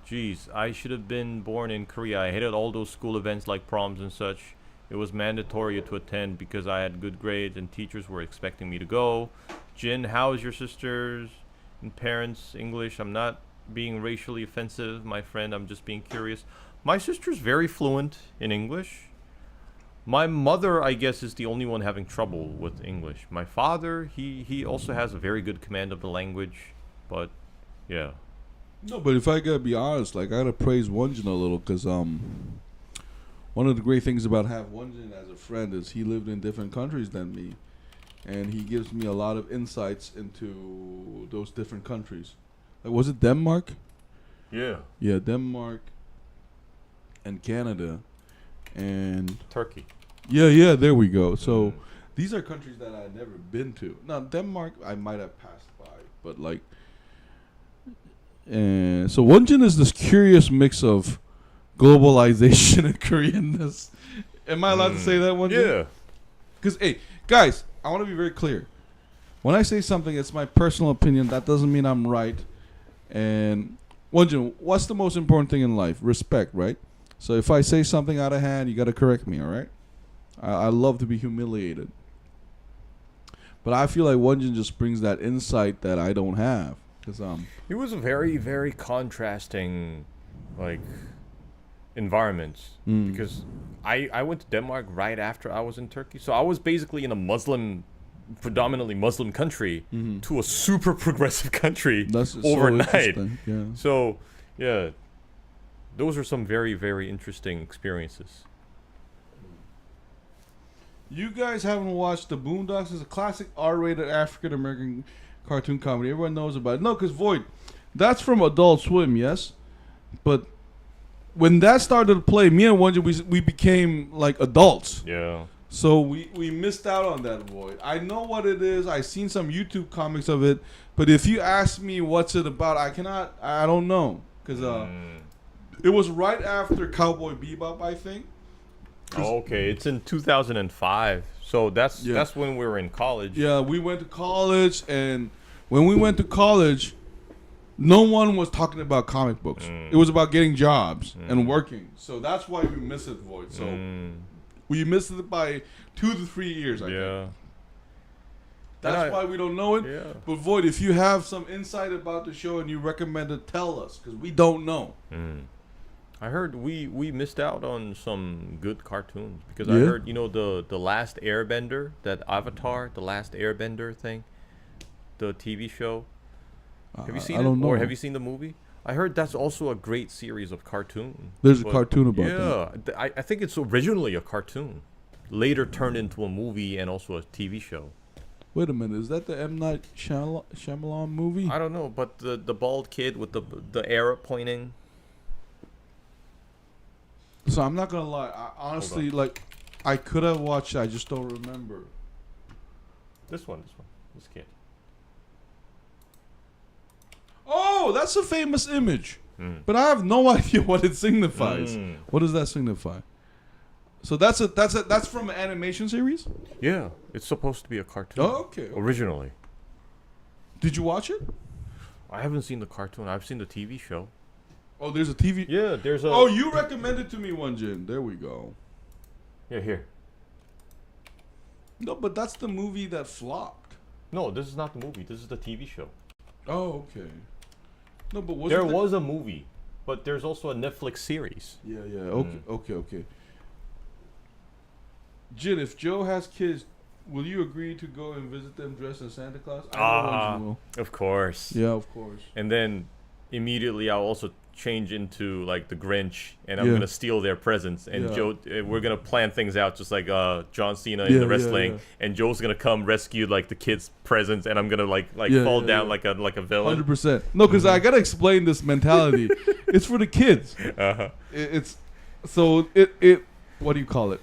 S2: Jeez, I should have been born in Korea. I hated all those school events like proms and such. It was mandatory to attend because I had good grades and teachers were expecting me to go. Jin, how is your sisters and parents' English? I'm not being racially offensive, my friend. I'm just being curious. My sister's very fluent in English. My mother, I guess, is the only one having trouble with English. My father, he also has a very good command of the language. But, yeah.
S1: No, but if I gotta be honest, like I gotta praise Won-Jin a little, cause one of the great things about having Won-Jin as a friend is he lived in different countries than me, and he gives me a lot of insights into those different countries. Like, was it Denmark?
S2: Yeah.
S1: Yeah, Denmark and Canada and
S2: Turkey.
S1: Yeah, there we go. So these are countries that I've never been to. Now Denmark, I might have passed by, but like, and so Won-Jin is this curious mix of globalization and Koreanness. Am I allowed to say that, Won-Jin?
S2: Yeah.
S1: Because hey, guys, I want to be very clear. When I say something, it's my personal opinion. That doesn't mean I'm right. And Won-Jin, what's the most important thing in life? Respect, right? So if I say something out of hand, you got to correct me, all right? I love to be humiliated. But I feel like Won-Jin just brings that insight that I don't have. Cause,
S2: it was a very, very contrasting, like, environment. Because I went to Denmark right after I was in Turkey. So I was basically in a predominantly Muslim country to a super progressive country overnight. So, yeah, those are some very, very interesting experiences.
S1: You guys haven't watched the Boondocks? It's a classic R-rated African-American cartoon comedy. Everyone knows about it. No, because Void, that's from Adult Swim, yes? But when that started to play, me and Won-Jin, we became like adults.
S2: Yeah.
S1: So we missed out on that, Void. I know what it is. I've seen some YouTube comics of it. But if you ask me what's it about, I don't know. Because it was right after Cowboy Bebop, I think.
S2: Oh, okay, it's in 2005. So that's when we were in college.
S1: Yeah, we went to college, and when we went to college, no one was talking about comic books. It was about getting jobs and working. So that's why we missed it, Void. So we missed it by 2 to 3 years, I think. That's why we don't know it.
S2: Yeah.
S1: But Void, if you have some insight about the show and you recommend it, tell us, because we don't know.
S2: I heard we missed out on some good cartoons because I heard the Last Airbender, that Avatar, the Last Airbender thing, the TV show. Have you seen it?
S1: Don't know.
S2: Or have you seen the movie? I heard that's also a great series of cartoon.
S1: There's a cartoon about that.
S2: Yeah, I think it's originally a cartoon, later turned into a movie and also a TV show.
S1: Wait a minute, is that the M. Night Shyamalan movie?
S2: I don't know, but the bald kid with the arrow pointing.
S1: So I'm not gonna lie. I honestly, I could have watched it. I just don't remember.
S2: This kid.
S1: Oh, that's a famous image, but I have no idea what it signifies. What does that signify? So that's from an animation series.
S2: Yeah, it's supposed to be a cartoon.
S1: Oh, okay.
S2: Originally.
S1: Did you watch it?
S2: I haven't seen the cartoon. I've seen the TV show.
S1: Oh, there's a TV.
S2: Yeah, there's a.
S1: Oh, you recommended to me, Won-Jin. There we go.
S2: Yeah, here.
S1: No, but that's the movie that flopped.
S2: No, this is not the movie. This is the TV show.
S1: Oh, okay. No, but
S2: there was a movie, but there's also a Netflix series.
S1: Yeah. Okay. Jin, if Joe has kids, will you agree to go and visit them dressed as Santa Claus? I know Won-Jin will.
S2: Of course.
S1: Yeah, of course.
S2: And then immediately I'll also change into like the Grinch, and I'm gonna steal their presents, and Joe, we're gonna plan things out just like John Cena in the wrestling, and Joe's gonna come rescue like the kids' presents, and I'm gonna like fall down like a villain.
S1: 100%. No, because I gotta explain this mentality. It's for the kids. It's so it what do you call it?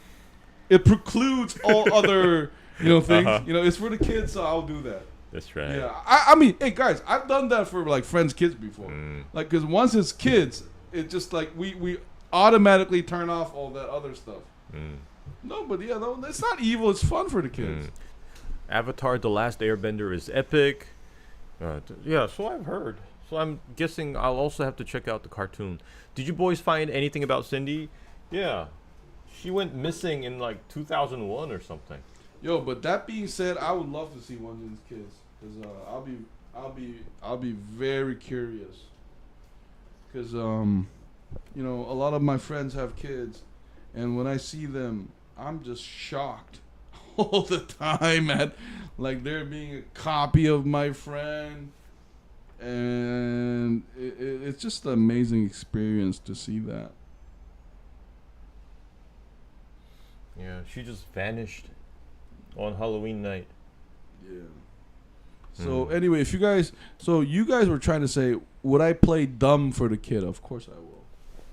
S1: It precludes all other things. It's for the kids, so I'll do that.
S2: That's right.
S1: Yeah, I mean, hey guys, I've done that for like friends' kids before. Like, because once it's kids, it just like we automatically turn off all that other stuff. No, but it's not evil. It's fun for the kids.
S2: Avatar: The Last Airbender is epic. So I've heard. So I'm guessing I'll also have to check out the cartoon. Did you boys find anything about Cindy? Yeah, she went missing in like 2001 or something.
S1: Yo, but that being said, I would love to see Won-Jin's kids, because I'll be very curious, because a lot of my friends have kids, and when I see them, I'm just shocked all the time at like there being a copy of my friend, and it's just an amazing experience to see that.
S2: Yeah, she just vanished on Halloween night.
S1: Yeah. So anyway, you guys were trying to say, would I play dumb for the kid? Of course I will.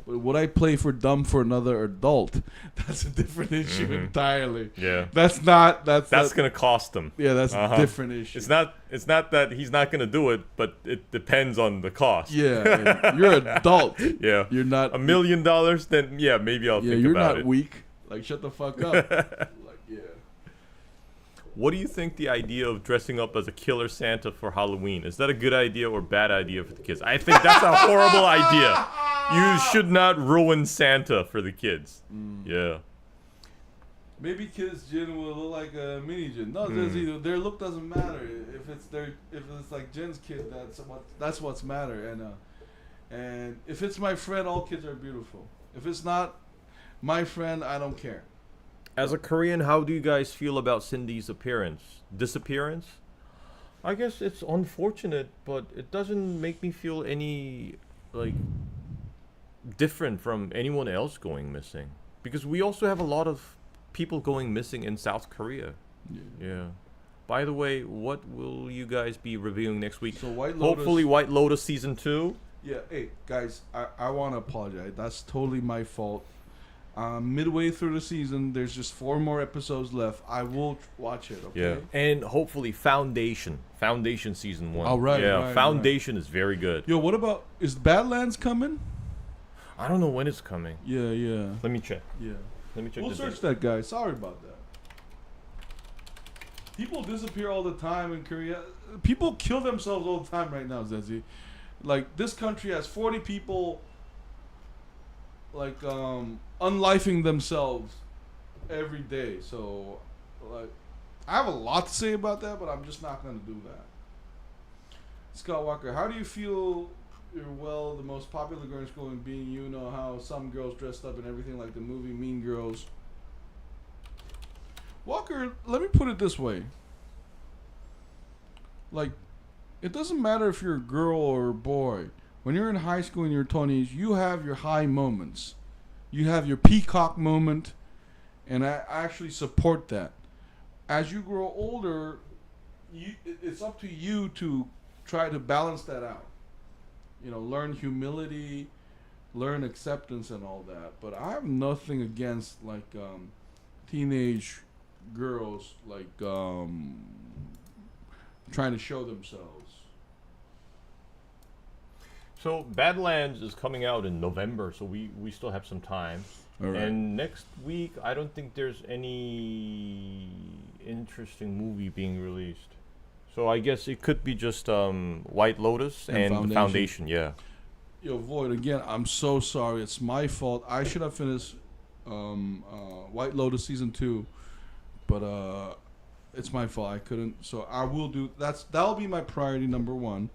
S1: But would I play for dumb for another adult? That's a different issue entirely.
S2: Yeah.
S1: That's
S2: gonna cost him.
S1: Yeah, that's a different issue.
S2: It's not that he's not gonna do it, but it depends on the cost.
S1: Yeah, you're an adult.
S2: Yeah.
S1: You're not
S2: $1 million, then yeah, maybe I'll think
S1: you're
S2: about
S1: not
S2: it.
S1: weak. Like, shut the fuck up. Like, yeah.
S2: What do you think the idea of dressing up as a killer Santa for Halloween? Is that a good idea or bad idea for the kids? I think that's a horrible idea. You should not ruin Santa for the kids. Yeah.
S1: Maybe kids' Jin will look like a mini Jin. No, their look doesn't matter. If it's like Jin's kid, that's what's matter. And if it's my friend, all kids are beautiful. If it's not my friend, I don't care.
S2: As a Korean, how do you guys feel about Cindy's disappearance? I guess it's unfortunate, but it doesn't make me feel any different from anyone else going missing, because we also have a lot of people going missing in South Korea. Yeah. By the way, what will you guys be reviewing next week?
S1: So White Lotus.
S2: Hopefully White Lotus season 2.
S1: Yeah. Hey guys, I want to apologize. That's totally my fault. Midway through the season, there's just 4 more episodes left. I will watch it. Okay.
S2: Yeah. And hopefully Foundation season 1.
S1: Oh, right.
S2: Yeah.
S1: Right,
S2: Foundation is very good.
S1: Yo, what about, is Badlands coming?
S2: I don't know when it's coming.
S1: Yeah.
S2: Let me check.
S1: Yeah.
S2: Let me check.
S1: We'll search that, guys. Sorry about that. People disappear all the time in Korea. People kill themselves all the time right now, Zezzy. Like, this country has 40 people, like, unlifing themselves every day. So, like, I have a lot to say about that, but I'm just not going to do that. Scott Walker, how do you feel the most popular girl in school, and being, you know, how some girls dressed up and everything like the movie Mean Girls? Walker, let me put it this way. Like, it doesn't matter if you're a girl or a boy. When you're in high school in your 20s, you have your high moments. You have your peacock moment, and I actually support that. As you grow older, it's up to you to try to balance that out. You know, learn humility, learn acceptance and all that. But I have nothing against, like, teenage girls, like, trying to show themselves.
S2: So Badlands is coming out in November, so we still have some time.
S1: All right.
S2: And next week, I don't think there's any interesting movie being released. So I guess it could be just White Lotus and Foundation. Yeah.
S1: Yo, Void, again, I'm so sorry. It's my fault. I should have finished White Lotus season 2, but it's my fault. I couldn't. So I will do. That'll be my priority number 1,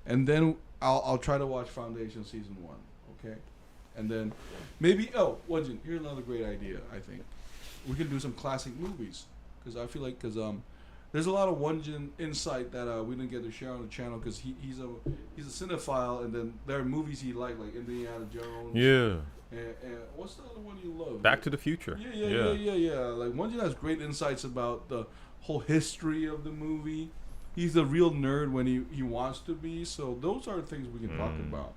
S1: and then I'll try to watch Foundation season 1. Okay, and then maybe Won-Jin, here's another great idea. I think we can do some classic movies, because I feel like there's a lot of Won-Jin insight that we didn't get to share on the channel, because he's a cinephile, and then there are movies he like Indiana Jones.
S2: Yeah.
S1: And what's the other one you love?
S2: Back to the Future.
S1: Yeah. Like, Won-Jin has great insights about the whole history of the movie. He's a real nerd when he wants to be. So those are things we can talk about.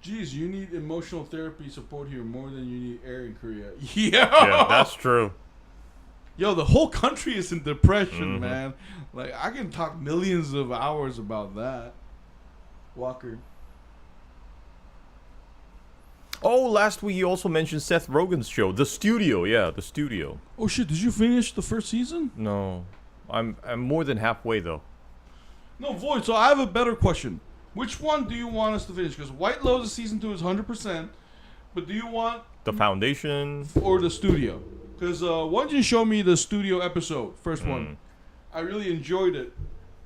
S1: Geez, you need emotional therapy support here more than you need air in Korea.
S2: Yeah, that's true.
S1: Yo, the whole country is in depression, man. Like, I can talk millions of hours about that. Walker.
S2: Oh, last week you also mentioned Seth Rogen's show, The Studio. Yeah, The Studio.
S1: Oh shit! Did you finish the first season?
S2: No, I'm more than halfway though.
S1: No, Void. So I have a better question. Which one do you want us to finish? Because White Lotus season 2 is 100%, but do you want
S2: The Foundation
S1: or The Studio? Because Won-Jin showed me the Studio episode, first one. I really enjoyed it,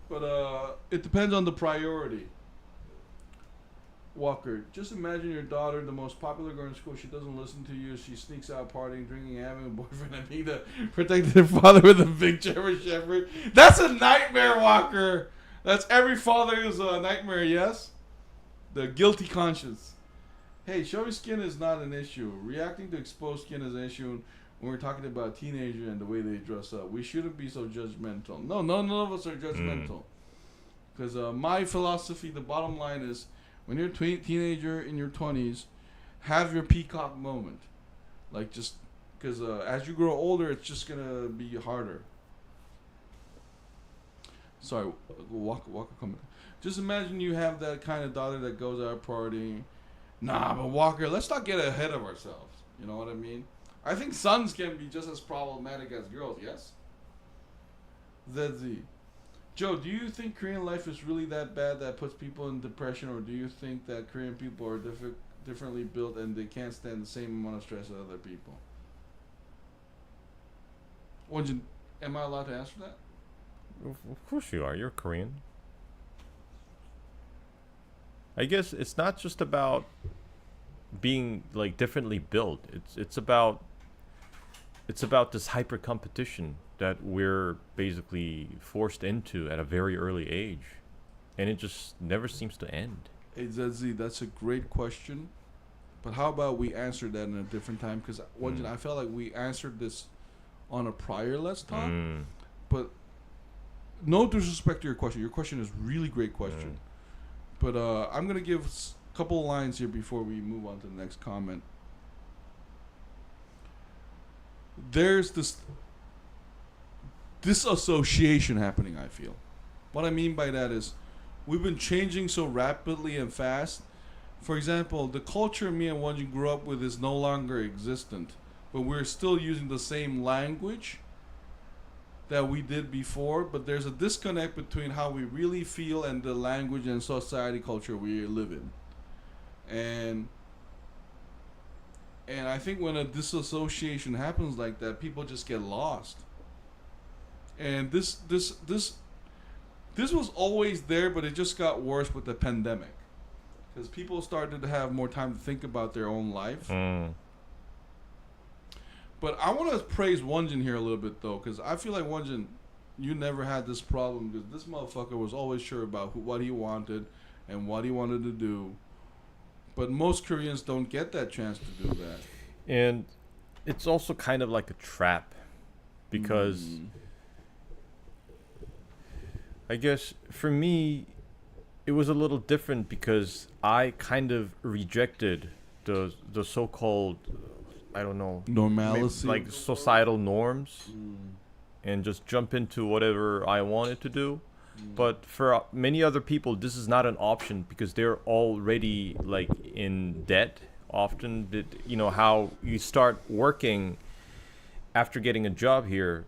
S1: but it depends on the priority. Walker, just imagine your daughter, the most popular girl in school. She doesn't listen to you. She sneaks out partying, drinking, having a boyfriend, and being the protective father with a big German Shepherd. That's a nightmare, Walker. That's every father's nightmare, yes? The guilty conscience. Hey, showing skin is not an issue. Reacting to exposed skin is an issue when we're talking about a teenager and the way they dress up. We shouldn't be so judgmental. No, none of us are judgmental. Because my philosophy, the bottom line is, when you're a teenager in your 20s, have your peacock moment. Like, just because as you grow older, it's just gonna be harder. Sorry, Walker comment. Just imagine you have that kind of daughter that goes out partying. Nah, but Walker, let's not get ahead of ourselves. You know what I mean? I think sons can be just as problematic as girls, yes? ZZ. Joe, do you think Korean life is really that bad that puts people in depression, or do you think that Korean people are differently built and they can't stand the same amount of stress as other people? Won-Jin, am I allowed to answer that?
S2: Of course you are. You're Korean. I guess it's not just about being like differently built. It's about this hyper competition that we're basically forced into at a very early age, and it just never seems to end.
S1: Hey ZZ, that's a great question, but how about we answer that in a different time? Because Won-Jin, I felt like we answered this on a prior Let's Talk, but no disrespect to your question. Your question is really great question, but I'm gonna give a couple of lines here before we move on to the next comment. There's this disassociation happening, I feel. What I mean by that is we've been changing so rapidly and fast. For example, the culture me and Won-Jin grew up with is no longer existent, but we're still using the same language that we did before, but there's a disconnect between how we really feel and the language and society culture we live in. And I think when a disassociation happens like that, people just get lost. And this was always there, but it just got worse with the pandemic, because people started to have more time to think about their own life. But I want to praise Won-Jin here a little bit, though, because I feel like Won-Jin, you never had this problem, because this motherfucker was always sure about what he wanted and what he wanted to do. But most Koreans don't get that chance to do that.
S2: And it's also kind of like a trap, because I guess for me, it was a little different because I kind of rejected the so-called, I don't know,
S1: normalcy,
S2: like societal norms, and just jump into whatever I wanted to do. But for many other people, this is not an option because they're already like in debt. Often, you know how you start working after getting a job here.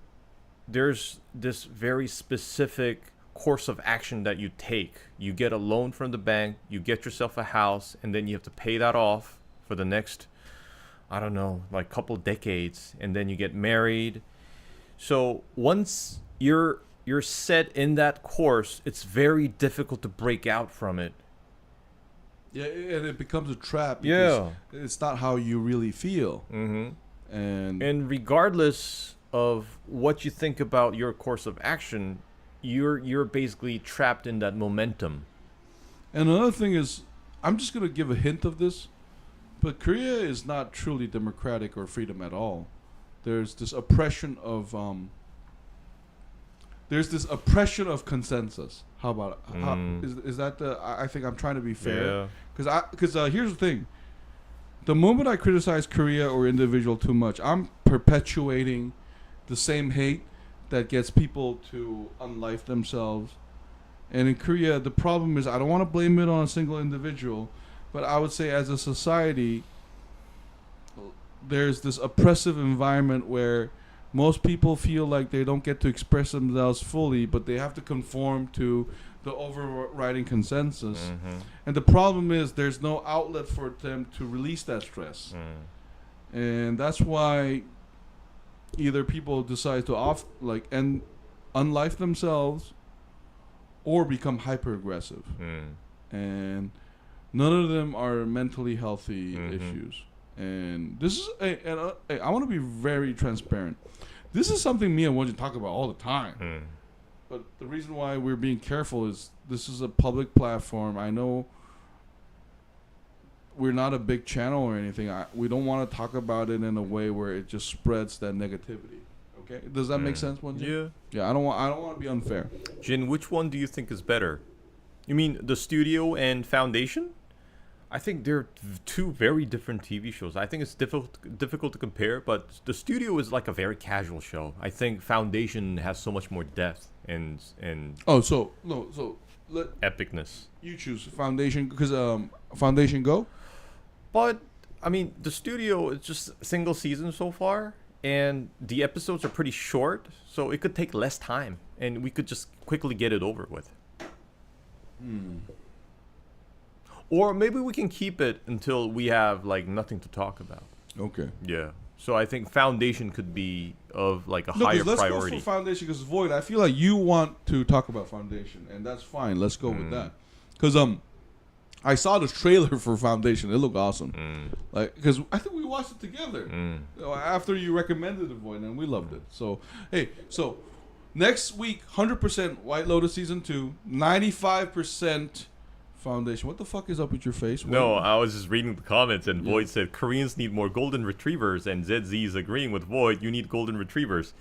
S2: There's this very specific course of action that you take. You get a loan from the bank, you get yourself a house, and then you have to pay that off for the next, I don't know, like couple decades, and then you get married. So once you're set in that course, it's very difficult to break out from it.
S1: Yeah, and it becomes a trap.
S2: Yeah,
S1: it's not how you really feel.
S2: And regardless of what you think about your course of action, you're basically trapped in that momentum.
S1: And another thing is, I'm just gonna give a hint of this, but Korea is not truly democratic or freedom at all. There's this oppression of consensus. How about it? Is that the? I think I'm trying to be fair. Because here's the thing. The moment I criticize Korea or individual too much, I'm perpetuating the same hate that gets people to unlife themselves. And in Korea, the problem is I don't want to blame it on a single individual, but I would say as a society, there's this oppressive environment where most people feel like they don't get to express themselves fully, but they have to conform to the overriding consensus. And the problem is there's no outlet for them to release that stress. And that's why either people decide to unlife themselves or become hyper aggressive. And none of them are mentally healthy issues. And this is I want to be very transparent. This is something me and Won-Jin talk about all the time. But the reason why we're being careful is this is a public platform. I know we're not a big channel or anything. We don't want to talk about it in a way where it just spreads that negativity. Okay, does that make sense, Won-Jin? Yeah. I don't want to be unfair.
S2: Jin, which one do you think is better? You mean the studio and foundation, I think they're two very different TV shows. I think it's difficult to compare, but the studio is like a very casual show. I think Foundation has so much more depth and
S1: So let
S2: epicness.
S1: you choose Foundation because Foundation Go.
S2: But I mean, the studio is just single season so far, and the episodes are pretty short, so it could take less time, and we could just quickly get it over with. Or maybe we can keep it until we have like nothing to talk about.
S1: Okay.
S2: Yeah. So I think Foundation could be of like a
S1: No,
S2: higher
S1: let's
S2: priority.
S1: go for Foundation because Void. I feel like you want to talk about Foundation, and that's fine. Let's go with that. Because I saw the trailer for Foundation. It looked awesome. Like because I think we watched it together after you recommended the Void, and we loved it. So so next week, 100% White Lotus season 2, 95% Foundation. What the fuck is up with your face?
S2: No, I was just reading the comments, and Void said Koreans need more golden retrievers, and ZZ is agreeing with Void. You need golden retrievers.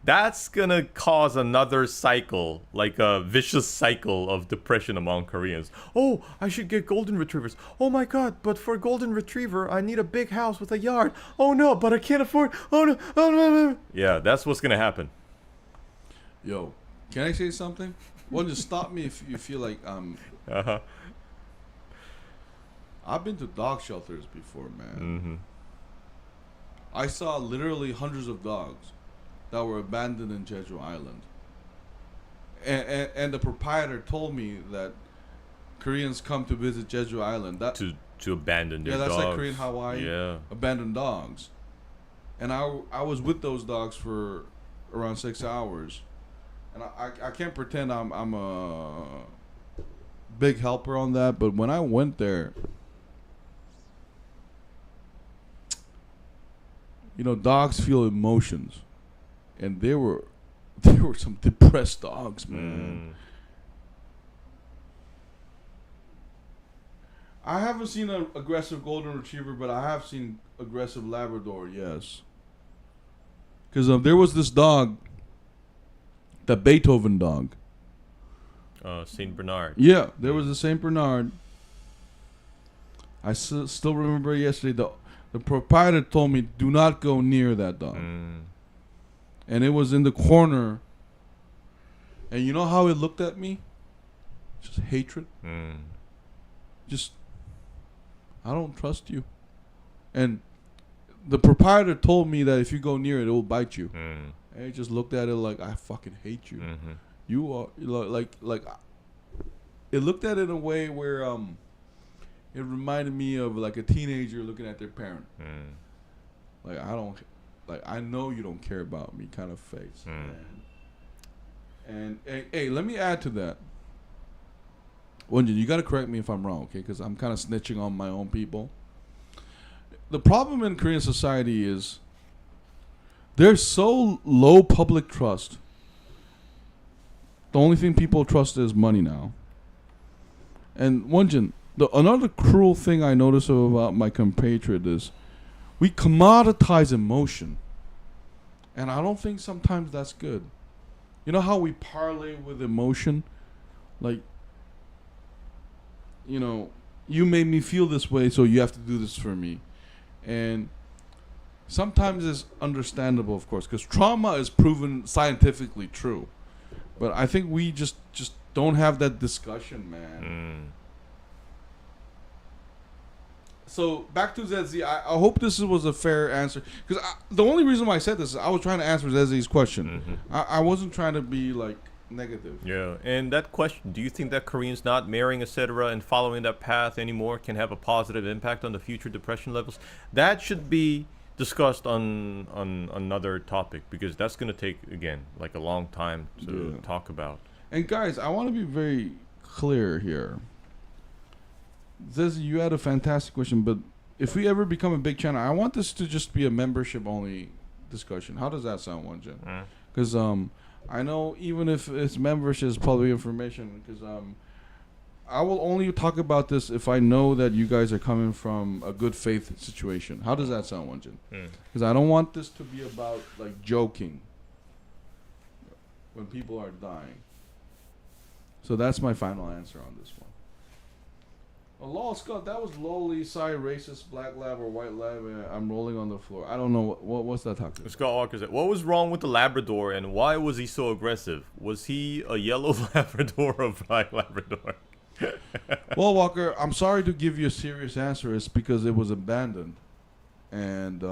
S2: That's gonna cause another cycle, like a vicious cycle of depression among Koreans. Oh, I should get golden retrievers. Oh my god, but for a golden retriever, I need a big house with a yard. Oh no, but I can't afford. Oh no, oh no. Yeah, that's what's gonna happen.
S1: Yo, can I say something? Well, just stop me if you feel like I've been to dog shelters before, man. I saw literally hundreds of dogs that were abandoned in Jeju Island. And the proprietor told me that Koreans come to visit Jeju Island. That
S2: to abandon their dogs.
S1: Yeah, that's like Korean Hawaii.
S2: Yeah.
S1: Abandoned dogs. And I was with those dogs for around 6 hours. And I can't pretend I'm a big helper on that, but when I went there, you know, dogs feel emotions, and there were some depressed dogs, man. I haven't seen an aggressive golden retriever, but I have seen aggressive Labrador. Yes, because there was this dog, the Beethoven dog.
S2: Saint Bernard.
S1: Yeah, there was a Saint Bernard. I still remember yesterday. The proprietor told me, do not go near that dog. And it was in the corner. And you know how it looked at me? Just hatred. Just, I don't trust you. And the proprietor told me that if you go near it, it will bite you. And he just looked at it like, I fucking hate you. You are, like, it looked at it in a way where, it reminded me of like a teenager looking at their parent. Like, I know you don't care about me kind of face. And hey, let me add to that. Won-Jin, you got to correct me if I'm wrong, okay? Because I'm kind of snitching on my own people. The problem in Korean society is there's so low public trust. The only thing people trust is money now. And Won-Jin, another cruel thing I notice about my compatriot is we commoditize emotion. And I don't think sometimes that's good. You know how we parlay with emotion? Like, you know, you made me feel this way, so you have to do this for me. And sometimes it's understandable, of course, because trauma is proven scientifically true. But I think we just don't have that discussion, man. So back to ZZ. I hope this was a fair answer, because the only reason why I said this is I was trying to answer ZZ's question. I wasn't trying to be like negative.
S2: Yeah, and that question: do you think that Koreans not marrying, etc., and following that path anymore can have a positive impact on the future depression levels? That should be discussed on another topic, because that's going to take, again, like a long time to talk about.
S1: And guys, I want to be very clear here. Ziz, you had a fantastic question, but if we ever become a big channel, I want this to just be a membership-only discussion. How does that sound, Won-Jin? Because I know even if it's membership is public information, because I will only talk about this if I know that you guys are coming from a good faith situation. How does that sound, Won-Jin? Because I don't want this to be about like joking when people are dying. So that's my final answer on this one. A lol, Scott. That was lowly, sorry, racist, black lab or white lab. And I'm rolling on the floor. I don't know what's that talking about.
S2: Scott Walker said, "What was wrong with the Labrador, and why was he so aggressive? Was he a yellow Labrador or a black Labrador?"
S1: Well, Walker, I'm sorry to give you a serious answer. It's because it was abandoned, and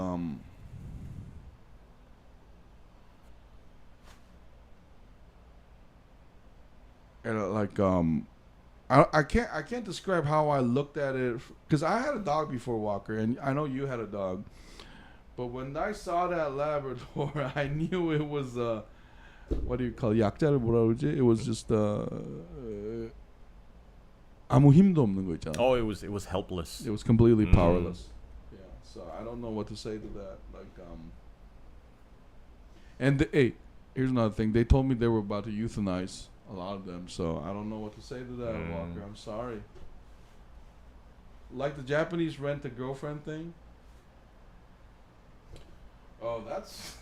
S1: I can't describe how I looked at it because I had a dog before, Walker, and I know you had a dog. But when I saw that Labrador, I knew it was what do you call it? It was just 아무 힘도 없는 거 있잖아.
S2: Oh, it was helpless.
S1: It was completely powerless. Yeah, so I don't know what to say to that. Hey, here's another thing. They told me they were about to euthanize a lot of them, so I don't know what to say to that, Walker. I'm sorry. Like the Japanese rent-a-girlfriend thing. Oh, that's...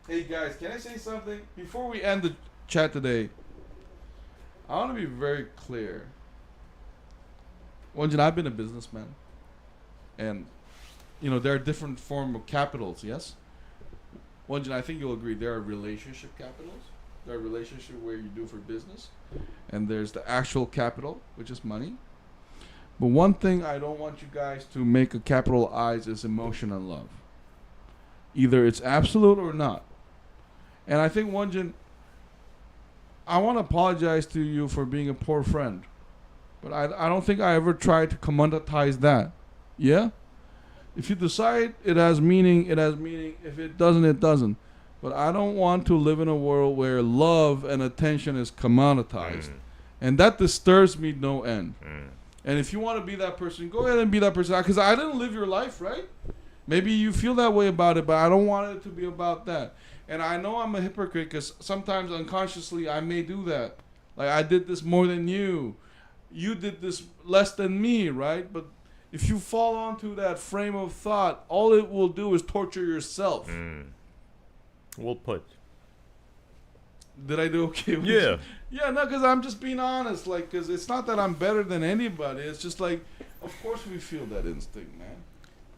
S1: Hey, guys, can I say something? Before we end the chat today, I want to be very clear. Won-Jin, I've been a businessman. And, there are different form of capitals, yes? Won-Jin, I think you'll agree there are relationship capitals. There are relationships where you do for business. And there's the actual capital, which is money. But one thing I don't want you guys to make a capital I's is emotion and love. Either it's absolute or not. And I think, Won-Jin, I want to apologize to you for being a poor friend. But I don't think I ever tried to commoditize that. Yeah? If you decide it has meaning, it has meaning. If it doesn't, it doesn't. But I don't want to live in a world where love and attention is commoditized. And that disturbs me no end. And if you want to be that person, go ahead and be that person. Because I didn't live your life, right? Maybe you feel that way about it, but I don't want it to be about that. And I know I'm a hypocrite because sometimes unconsciously I may do that. Like, I did this more than you. You did this less than me, right? But if you fall onto that frame of thought, all it will do is torture yourself.
S2: Well put.
S1: Did I do okay with
S2: Yeah.
S1: you? Yeah, no, because I'm just being honest. Like, because it's not that I'm better than anybody. It's just like, of course we feel that instinct, man.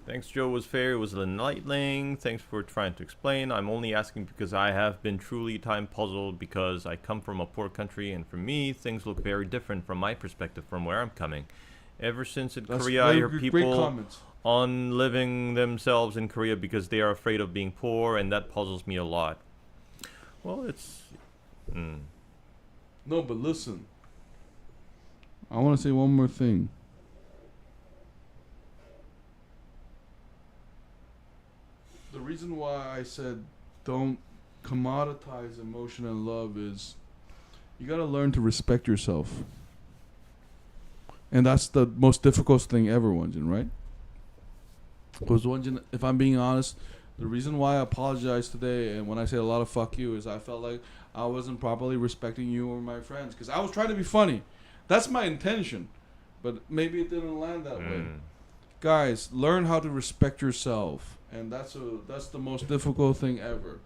S2: Thanks, Joe was fair. It was enlightening. Thanks for trying to explain. I'm only asking because I have been truly time puzzled because I come from a poor country, and for me, things look very different from my perspective from where I'm coming. Ever since in Korea, I hear people on living themselves in Korea because they are afraid of being poor, and that puzzles me a lot. Well, it's...
S1: No, but listen. I want to say one more thing. The reason why I said don't commoditize emotion and love is you got to learn to respect yourself. And that's the most difficult thing ever, Won-Jin, right? Because, Won-Jin, if I'm being honest, the reason why I apologize today and when I say a lot of fuck you is I felt like I wasn't properly respecting you or my friends. Because I was trying to be funny. That's my intention. But maybe it didn't land that way. Guys, learn how to respect yourself. And that's the most difficult thing ever.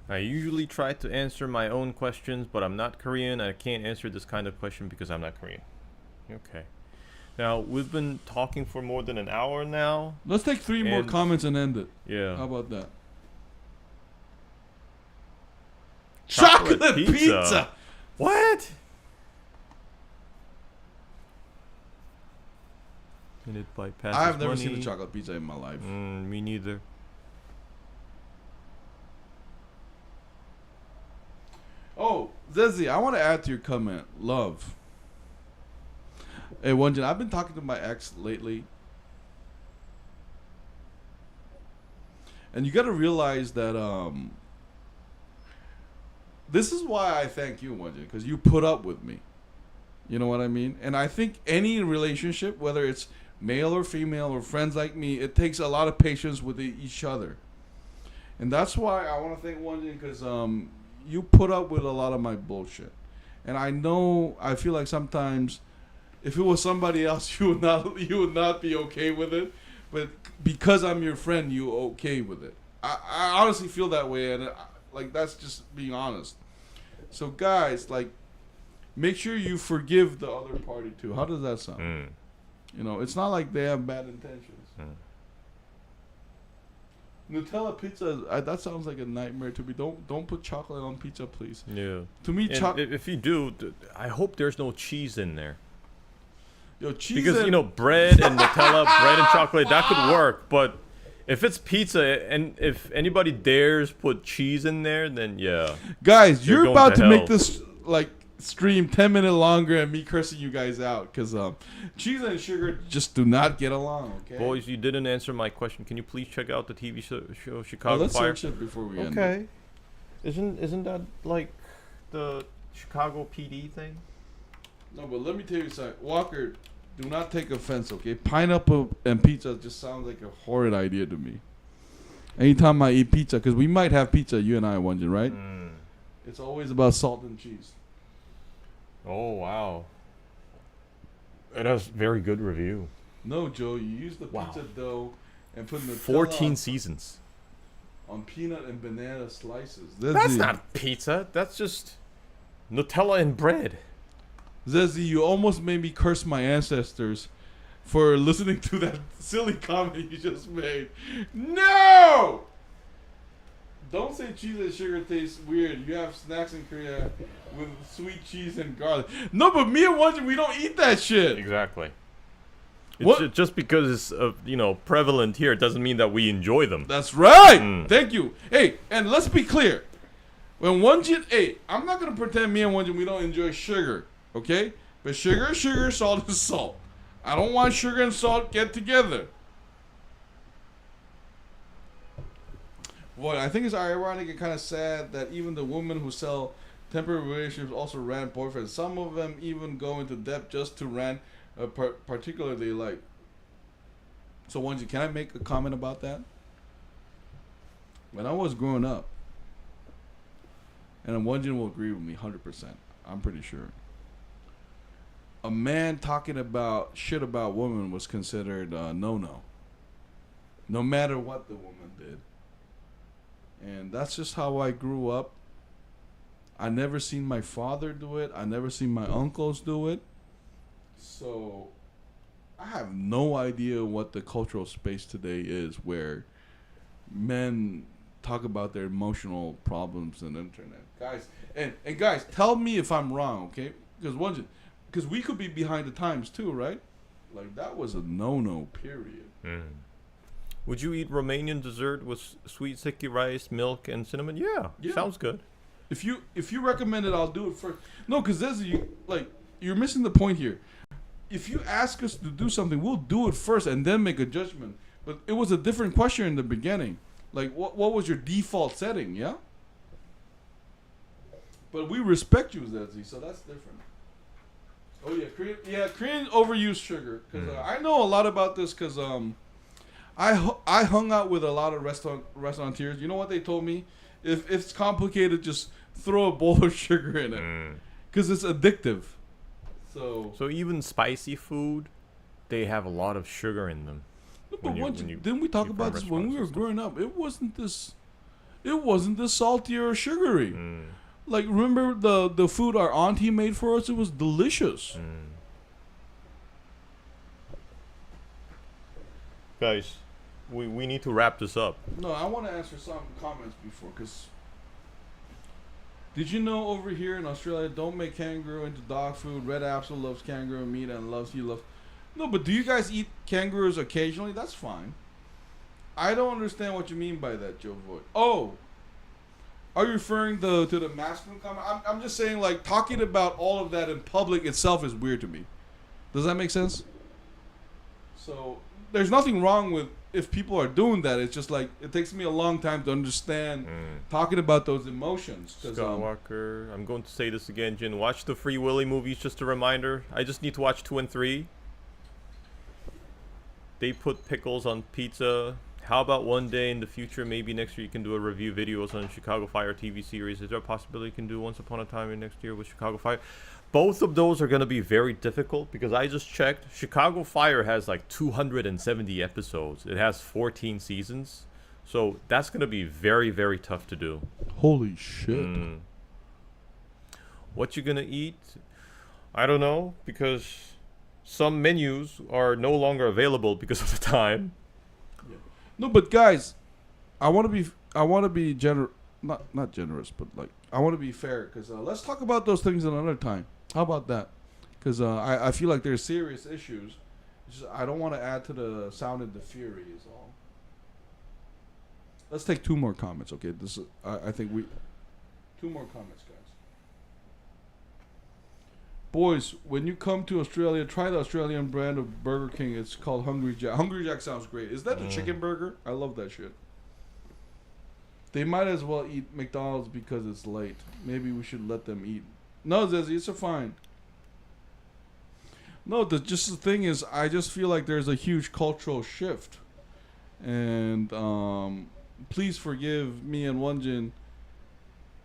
S2: I usually try to answer my own questions, but I'm not Korean. I can't answer this kind of question because I'm not Korean. Okay. Now, we've been talking for more than an hour now.
S1: Let's take 3 more comments and end it.
S2: Yeah.
S1: How about that?
S2: Chocolate pizza! What? And it bypasses
S1: I've never
S2: money.
S1: seen a chocolate pizza in my life.
S2: Me neither.
S1: Oh, Zezzy, I want to add to your comment. Love. Hey, Won-Jin, I've been talking to my ex lately. And you got to realize that this is why I thank you, Won-Jin, because you put up with me. You know what I mean? And I think any relationship, whether it's male or female or friends like me, it takes a lot of patience with each other. And that's why I want to thank Won-Jin, because you put up with a lot of my bullshit. And I feel like sometimes if it was somebody else, you would not be okay with it. But because I'm your friend, you okay with it. I honestly feel that way, and like that's just being honest. So guys, like, make sure you forgive the other party too. How does that sound?
S2: Mm.
S1: You know, it's not like they have bad intentions.
S2: Mm.
S1: Nutella pizza, that sounds like a nightmare to me. Don't put chocolate on pizza, please.
S2: Yeah.
S1: To me,
S2: if you do, I hope there's no cheese in there.
S1: Yo, cheese
S2: because you know, bread and Nutella, bread and chocolate, that could work. But if it's pizza and if anybody dares put cheese in there, then yeah.
S1: Guys, you're about to make
S2: hell.
S1: this like stream 10 minutes longer and me cursing you guys out because cheese and sugar just do not get along. Okay.
S2: Boys, you didn't answer my question. Can you please check out the TV show
S1: Oh,
S2: Chicago
S1: let's
S2: Fire?
S1: search it before we end.
S2: Okay. Isn't that like the Chicago PD thing?
S1: No, but let me tell you something. Walker, do not take offense, okay? Pineapple and pizza just sounds like a horrid idea to me. Anytime I eat pizza, because we might have pizza, you and I, Won-Jin, right?
S2: Mm.
S1: It's always about salt and cheese.
S2: Oh wow. It has very good review.
S1: No, Joe, you use the
S2: Wow.
S1: pizza dough and put Nutella
S2: 14 seasons.
S1: on peanut and banana slices.
S2: That's not pizza. That's just Nutella and bread.
S1: Zezzy, you almost made me curse my ancestors for listening to that silly comment you just made. No! Don't say cheese and sugar tastes weird. You have snacks in Korea with sweet cheese and garlic. No, but me and Won-Jin, we don't eat that shit.
S2: Exactly.
S1: What?
S2: Just because it's prevalent here doesn't mean that we enjoy them.
S1: That's right.
S2: Mm.
S1: Thank you. Hey, and let's be clear. When Won-Jin, I'm not gonna pretend me and Won-Jin we don't enjoy sugar, okay? But sugar is sugar, salt is salt. I don't want sugar and salt get together. Boy, I think it's ironic and kind of sad that even the women who sell temporary relationships also rant boyfriends. Some of them even go into depth just to rant, particularly like. So, Won-Jin, can I make a comment about that? When I was growing up, and Won-Jin will agree with me 100%, I'm pretty sure. A man talking about shit about women was considered no-no. No matter what the woman did. And that's just how I grew up. I never seen my father do it. I never seen my uncles do it. So I have no idea what the cultural space today is where men talk about their emotional problems on the internet. Guys, and guys, tell me if I'm wrong, okay? Because we could be behind the times too, right? Like that was a no-no, period.
S2: Mm. Would you eat Romanian dessert with sweet sticky rice, milk, and cinnamon? Yeah. Sounds good.
S1: If you recommend it, I'll do it first. No, because you're missing the point here. If you ask us to do something, we'll do it first and then make a judgment. But it was a different question in the beginning. Like, what was your default setting, yeah? But we respect you, Zezzy, so that's different. Oh, yeah, Korean overuse sugar. Because I know a lot about this because I hung out with a lot of restaurateurs. You know what they told me? If it's complicated, just throw a bowl of sugar in it. Because it's addictive. So
S2: even spicy food, they have a lot of sugar in them.
S1: But didn't we talk about this when we were growing up? It wasn't this salty or sugary. Like, remember the food our auntie made for us? It was delicious.
S2: Guys, we need to wrap this up.
S1: No, I want to answer some comments before, because did you know over here in Australia, don't make kangaroo into dog food. Red Absol loves kangaroo meat and loves. No, but do you guys eat kangaroos occasionally? That's fine. I don't understand what you mean by that, Joe Voigt. Oh, are you referring to the masculine comment? I'm just saying, like, talking about all of that in public itself is weird to me. Does that make sense? So there's nothing wrong with if people are doing that. It's just like it takes me a long time to understand talking about those emotions.
S2: Skywalker, I'm going to say this again, Jin. Watch the Free Willy movies. Just a reminder. I just need to watch 2 and 3. They put pickles on pizza. How about one day in the future, maybe next year, you can do a review videos on Chicago Fire TV series? Is there a possibility you can do Once Upon a Time in next year with Chicago Fire? Both of those are going to be very difficult because I just checked. Chicago Fire has like 270 episodes. It has 14 seasons. So that's going to be very, very tough to do.
S1: Holy shit.
S2: What you going to eat? I don't know, because some menus are no longer available because of the time.
S1: No, but guys, I want to be not generous, but like I want to be fair, because let's talk about those things another time. How about that? Because I feel like there's serious issues. I don't want to add to the sound and the fury is all. Let's take 2 more comments, okay? I think 2 more comments, guys. Boys, when you come to Australia, try the Australian brand of Burger King. It's called Hungry Jack. Hungry Jack sounds great. Is that the chicken burger? I love that shit. They might as well eat McDonald's because it's late. Maybe we should let them eat. No, Zezzy, it's a fine. No, just the thing is, I just feel like there's a huge cultural shift. And please forgive me and Won-Jin.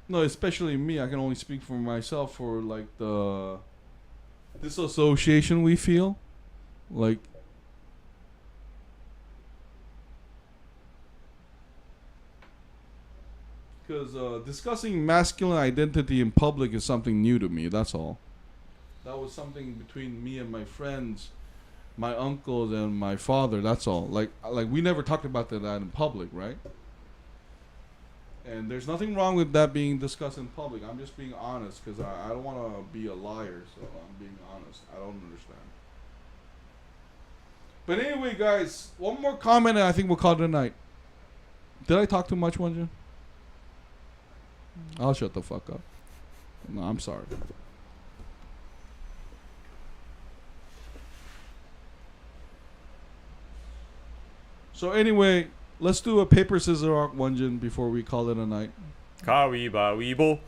S1: No, especially me. I can only speak for myself for like the disassociation we feel. Like, because discussing masculine identity in public is something new to me. That's all. That was something between me and my friends, my uncles and my father. That's all. Like we never talked about that in public, right? And there's nothing wrong with that being discussed in public. I'm just being honest, because I don't want to be a liar. So I'm being honest. I don't understand. But anyway, guys, 1 more comment and I think we'll call it a night. Did I talk too much, Won-Jin? I'll shut the fuck up. No, I'm sorry. So anyway, let's do a paper, scissors, rock, Won-Jin before we call it a night.
S2: Kawiba Weeble.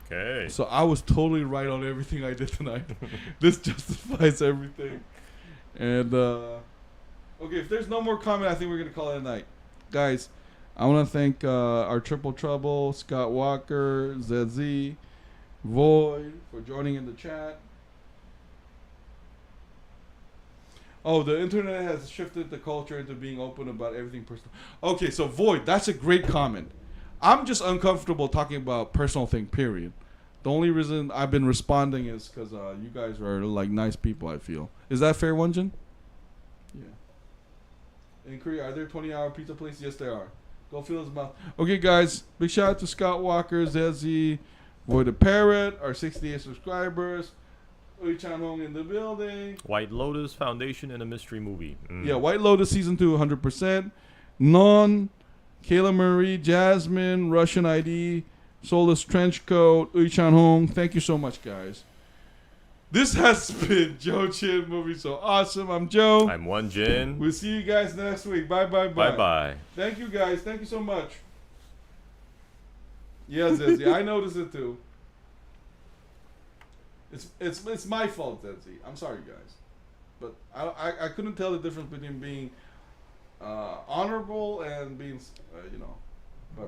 S2: Okay.
S1: So I was totally right on everything I did tonight. This justifies everything. And okay, if there's no more comment, I think we're gonna call it a night, guys. I want to thank our Triple Trouble, Scott Walker, ZZ, Void for joining in the chat. Oh, the internet has shifted the culture into being open about everything personal. Okay, so Void, that's a great comment. I'm just uncomfortable talking about personal thing, period. The only reason I've been responding is because you guys are like nice people, I feel. Is that fair, Won-Jin? Yeah. In Korea, are there 20-hour pizza places? Yes, there are. Go feel his mouth. Okay, guys, big shout out to Scott Walker, Zezzy, Void the Parrot, our 68 subscribers. Uy Chan Hong in the building.
S2: White Lotus Foundation and a mystery movie.
S1: Yeah, White Lotus season 2, 100%. Non, Kayla Marie, Jasmine, Russian ID, Soulless Trenchcoat, Uy Chan Hong. Thank you so much, guys. This has been Joe Chin Movie So Awesome. I'm Joe.
S2: I'm Won-Jin.
S1: We'll see you guys next week. Bye.
S2: Bye.
S1: Thank you, guys. Thank you so much. Yeah, Zezzy, I noticed it too. It's my fault, Zezzy. I'm sorry, guys, but I couldn't tell the difference between being honorable and being Bye bye.